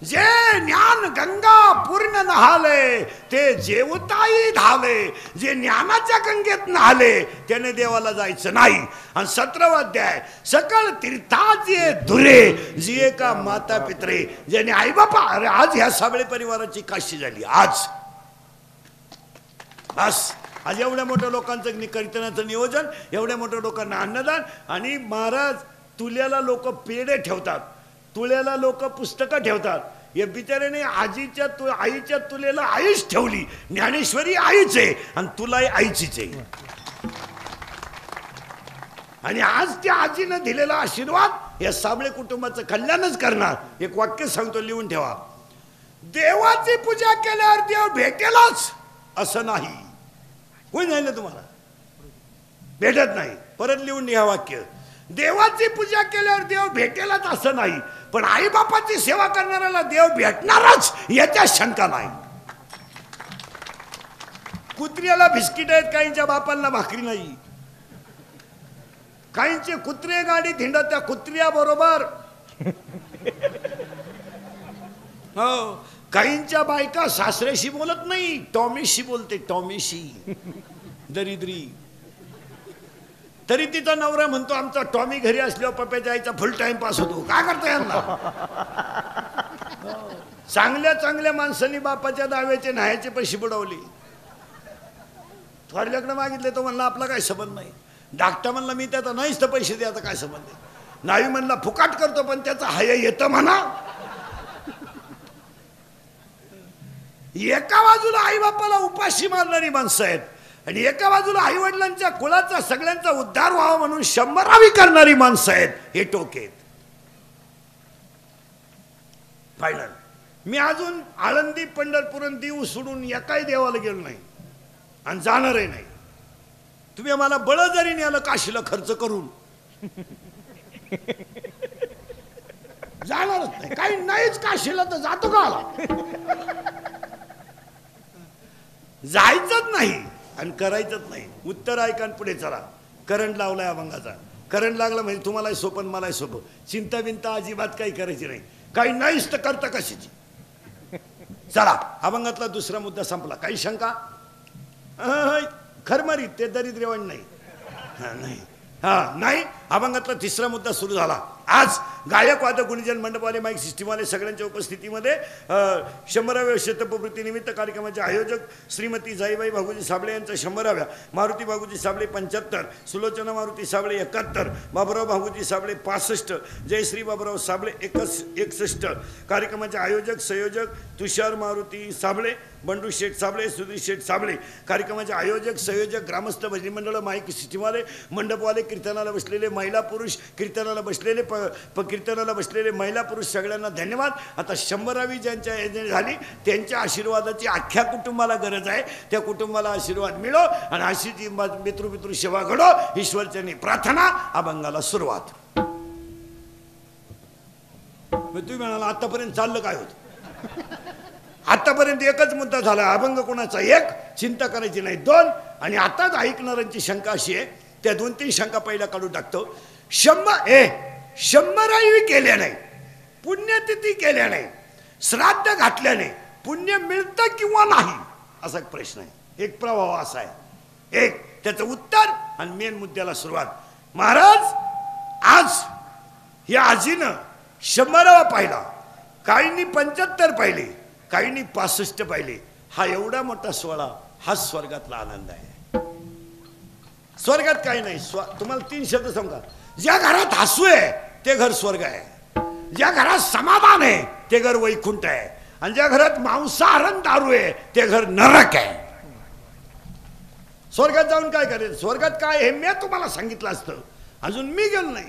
जे ज्ञान गंगा पूर्ण नहाले ते जेवताही धाले, जे ज्ञानाच्या गंगेत नहाले त्याने देवाला जायचं नाही. आणि 17वा अध्याय, सकळ तीर्थाचे धुरे जिये का माता पित्रे, ज्याने आई बापा. अरे आज ह्या साबळे परिवाराची काशी झाली आज. बस आज एवढ्या मोठ्या लोकांचं कीर्तनाचं नियोजन, एवढ्या मोठ्या लोकांना अन्नदान. आणि महाराज तुल्याला लोक पेढे ठेवतात, तुळ्याला लोक पुस्तकं ठेवतात. या बिचाऱ्याने आईच्या तुलेला आईच ठेवली. ज्ञानेश्वरी आईच आहे आणि तुलाही आईचीच आहे. आणि आज त्या आजीनं दिलेला आशीर्वाद या साबळे कुटुंबाचं कल्याणच करणार. एक वाक्य सांगतो, लिहून ठेवा. देवाची पूजा केल्यावर देव भेटेलच असं नाही. कोण झालं तुम्हाला भेटत नाही. परत लिहून घ्या वाक्य. देवाची पूजा केल्यावर देव भेटेलच असं नाही, पण आई बापाची सेवा करणाऱ्याला देव भेटणारच याच्या शंका नाही. कुत्र्याला बिस्किट आहेत, काहींच्या बापांना भाकरी नाही. काहींचे कुत्रे गाडी धिंडत त्या कुत्र्या बरोबर. हो, काहींच्या बायका सासऱ्याशी बोलत नाही, टॉमीशी बोलते, टॉमीशी. दरिद्री. तरी तिचा नवरा म्हणतो आमचा टॉमी घरी असल्यावर पप्प्याच्या आईचा फुल टाइम पास होतो. काय करता यांना. चांगल्या चांगल्या माणसांनी बापाच्या दाव्याचे न्यायाचे पैसे बुडवले. थोरल्याकडे मागितले तो म्हणला आपला काय संबंध नाही. धाकटा म्हणला मी त्याचा नाहीच तर पैसे द्यायचा काय संबंध आहे. नाही म्हणला फुकाट करतो पण त्याचा हया येतं म्हणा. एका बाजूला आई बापाला उपाशी मारणारी माणसं आहेत आणि एका बाजूला आई वडिलांच्या कुळाचा सगळ्यांचा उद्धार व्हावा म्हणून शंभरावी करणारी माणसं आहेत. हे टोकेत. फायनल. मी अजून आळंदी पंढरपूर देव सोडून एकाही देवाला गेलो नाही आणि जाणारही नाही. तुम्ही आम्हाला बळजरी न्यालं काशीला खर्च करून, जाणारच नाही. काही नाहीच काशीला तर जातो का जायचंच नाही आणि करायचंच नाही. उत्तर ऐका पुढे चला. करंट लावलाय अभंगाचा. करंट लागला म्हणजे तुम्हालाही सोपं मलाही सोपं. चिंता बिंता अजिबात काही करायची नाही. काही नाहीच तर करता कशाची. चला अभंगातला दुसरा मुद्दा संपला. काही शंका. खरमरीत ते दरिद्रेवाण नाही. नाही नाही. अभंगातला तिसरा मुद्दा सुरू झाला. आज गायक वादक गुणीजन मंडपवाले माईक सिस्टीमवाले सगळ्यांच्या उपस्थितीमध्ये 100व्या शतपवृत्ती निमित्त कार्यक्रमाचे आयोजक श्रीमती जाईबाई भागोजी साबळे यांचं 100व्या, मारुती भागोजी साबळे 75, सुलोचना मारुती साबळे 71, बाबुराव भागोजी साबळे 65, जयश्री बाबुराव साबळे 61. कार्यक्रमाचे आयोजक संयोजक तुषार मारुती साबळे, बंडू शेठ साबळे, सुधीर शेठ साबळे. कार्यक्रमाचे आयोजक संयोजक ग्रामस्थ भजनी मंडळ माईक सिस्टीमवाले मंडपवाले कीर्तनाला बसलेले महिला पुरुष कीर्तनाला बसलेले कीर्तनाला बसलेले महिला पुरुष सगळ्यांना धन्यवाद. आता 100वी ज्यांच्या एजंट झाली त्यांच्या आशीर्वादाची अख्ख्या कुटुंबाला गरज आहे. त्या कुटुंबाला आशीर्वाद मिळो आणि अशीची मित्रपितृ सेवा घडो ईश्वरचरणी प्रार्थना. अभंगाला सुरुवात. तुम्ही म्हणाला आतापर्यंत चाललं काय होतं. आतापर्यंत एकच मुद्दा झाला. अभंग कोणाचा एक, चिंता करायची नाही 2. आणि आताच ऐकणाऱ्यांची शंका अशी आहे, त्या 2-3 शंका पहिला काढून टाकतो. 100 केल्या नाही, पुण्यतिथी केल्या नाही, श्राद्ध घातल्याने पुण्य मिळतं किंवा नाही असा एक प्रश्न आहे. एक प्रभाव असा आहे. एक त्याचं उत्तर आणि मेन मुद्द्याला सुरुवात. महाराज आज या आजीनं 100वा पाहिला, काहींनी 75 पाहिले, काहींनी 65 पाहिले. हा एवढा मोठा सोहळा, हा स्वर्गातला आनंद आहे. स्वर्गात काही नाही. तुम्हाला 3 शब्द सांगा. ज्या घरात हसू आहे ते घर स्वर्ग आहे, ज्या घरात समाधान आहे ते घर वैकुंठ आहे, आणि ज्या घरात मांसाहार दारू आहे ते घर नरक आहे. स्वर्गात जाऊन काय करेल, स्वर्गात काय हे मी तुम्हाला सांगितलं असतं. अजून मी गेलो नाही.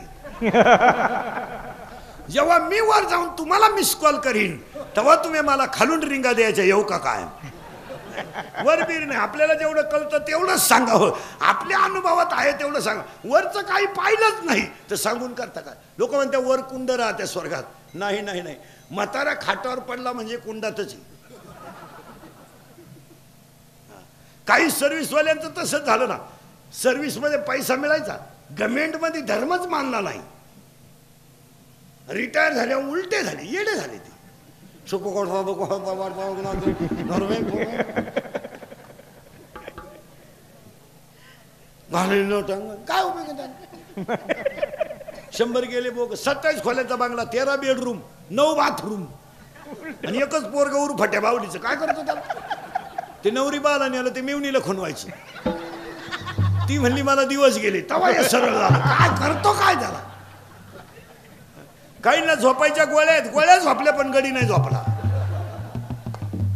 जेव्हा मी वर जाऊन तुम्हाला मिस कॉल करीन तेव्हा तुम्ही मला खालून रिंगा द्यायच्या. येऊ का काय. वर बीर नाही. आपल्याला जेवढं कळतं तेवढंच सांगावं. आपल्या अनुभवात आहे तेवढं सांगा. वरचं काही पाहिलंच नाही तर सांगून करता काय. लोक म्हणते वर कुंड राहते स्वर्गात. नाही नाही नाही. म्हातारा खाटावर पडला म्हणजे कुंडातच. काही सर्व्हिसवाल्यांचं तसंच झालं ना. सर्व्हिसमध्ये पैसा मिळायचा, गव्हर्नमेंटमध्ये धर्मच मानला नाही. रिटायर झाल्यावर उलटे झाले, येडे झाले ते. काय उपयोग आहे? 100 गेले बोग. 27 खोल्याचा बांगला, 13 बेडरूम, 9 बाथरूम आणि एकच पोरग उरू फट्या बावडीचं. काय करतो त्याला? ते नवरी बाला नेलं, ते मेवणीला खुणवायची. ती म्हणली मला दिवस गेले, तवा हे सरळ झालं. काय करतो काय त्याला? काही ना झोपायच्या गोळ्या आहेत, गोळ्या झोपल्या पण गडी नाही झोपला.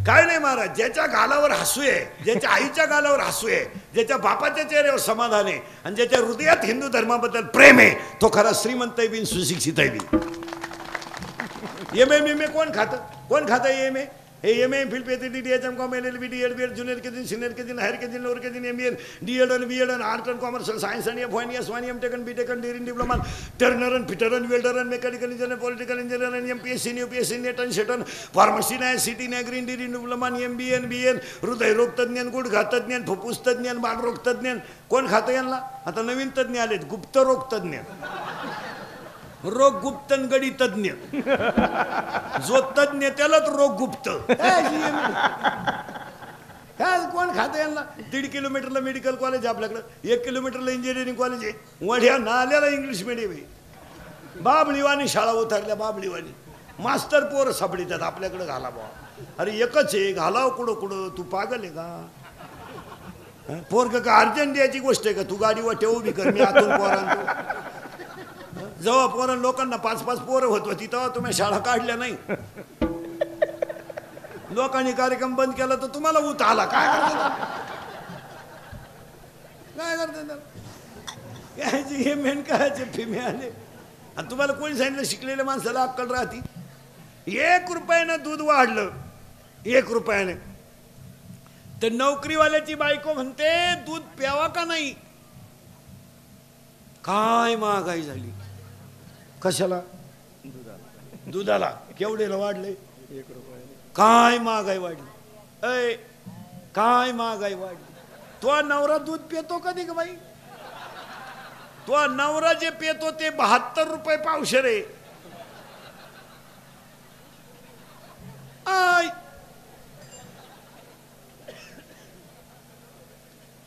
काय नाही महाराज, ज्याच्या गालावर हसू आहे, ज्याच्या आईच्या गालावर हसू आहे, ज्याच्या बापाच्या चेहऱ्यावर समाधान आहे आणि ज्याच्या हृदयात हिंदू धर्माबद्दल प्रेम आहे, तो खरा श्रीमंत आहे बिन सुशिक्षित आहे बी. एम ए कोण खातं? कोण खातं एम ए? हे M A phil PhD DHM com LLB DEd BEd junior के दिन सिनियर के दिन हायर के दिन लोअर के दिन MBA DEd आणि BEd आणि आर्ट अँड कॉमर्स सायन्स आणि F1 S1 M taken B taken daring diploma Turner आणि फिटर आणि वेल्डर आणि मेकॅनिकल इंजिनियर पॉलिटिकल इंजिनियर आणि MPSC आणि UPSC नेट आणि शेटन फार्मसी नाही सिटी नाही ग्रीन डेअरिंग डिप्लोमा आणि MBA आणि BN हृदयरोग तज्ञ गुडघा तज्ञ फुफ्फुस तज्ञ बालरोग तज्ञ. कोण खातं यांना? आता नवीन तज्ञ आलेत, गुप्तरोग तज्ञ, रोग गुप्त गडी तज्ञ. जो तज्ञ त्यालाच रोग गुप्त. कोण खातं यांना? 1.5 किलोमीटरला मेडिकल कॉलेज आहे आपल्याकडं, 1 किलोमीटरला इंजिनिअरिंग कॉलेज आहे, वढ्या नाल्याला इंग्लिश मिडियम आहे. बाबळीवाणी शाळा उतरल्या, बाबळीवाणी मास्तर पोर सापडीतात आपल्याकडे. घाला बा, अरे एकच आहे, घालाव कुठं कुठं? तू पागल आहे का? पोरग का अर्जंटियाची गोष्ट आहे का? तू गाडी वाटे उभी कर, मी आतून पोर आणतो. जेव्हा पोरण लोकांना 5-5 पोरं होत होती तेव्हा तुम्ही शाळा काढल्या नाही. लोकांनी कार्यक्रम बंद केला तर तुम्हाला उत आला. काय करता? काय करता? हे मेन कायचे फिमे आले. आणि तुम्हाला कोणी सांगितलं शिकलेल्या माणसाला अक्कल राहती? 1 रुपयानं दूध वाढलं, 1 रुपयाने, तर नोकरीवाल्याची बायको म्हणते दूध प्यावा का नाही? काय महागाई झाली. कशाला? दुधाला. केवढेला वाढले? 1 रुपया. काय महागाई वाढली. अय काय महागाई वाढली. तो नवरा दूध पितो कधी का बाई? तो नवरा जे पितो ते 72 रुपये पावशेर आहे.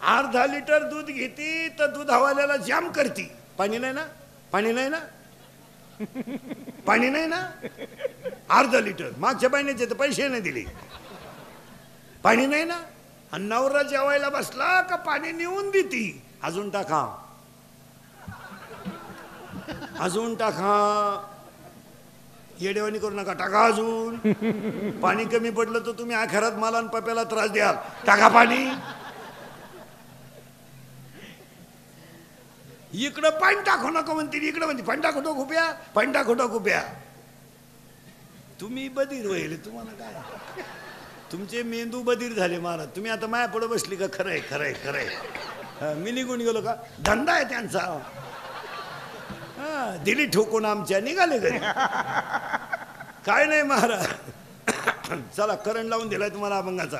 अर्धा लिटर दूध घेती तर दूध हवाल्याला जाम करती. पाणी नाही ना, पाणी नाही ना, पाणी नाही ना. अर्धा लिटर मागच्या महिन्याचे तर पैसे नाही दिले. पाणी नाही ना. आणि नवरा जेवायला बसला का पाणी नेऊन देती. अजून टाका, अजून टाका, येडेवानी करू नका, टाका अजून. पाणी कमी पडलं तर तुम्ही आखरात मला आणि पप्याला त्रास द्याल. टाका पाणी. इकडं पाणी टाकू नका म्हणते, इकडं म्हणते पाणी टाकू नको खुप्या, पाणी टाकू नको खुप्या. तुम्ही बधीर होईल. तुम्हाला काय, तुमचे मेंदू बधीर झाले महाराज. तुम्ही आता माया पुढे बसली का? खरंय खरंय खरंय. मी निघून गेलो का? धंदा आहे त्यांचा. दिली ठोकून आमच्या, निघाले घरी. काय नाही महाराज. चला करंट लावून दिलाय तुम्हाला अभंगाचा.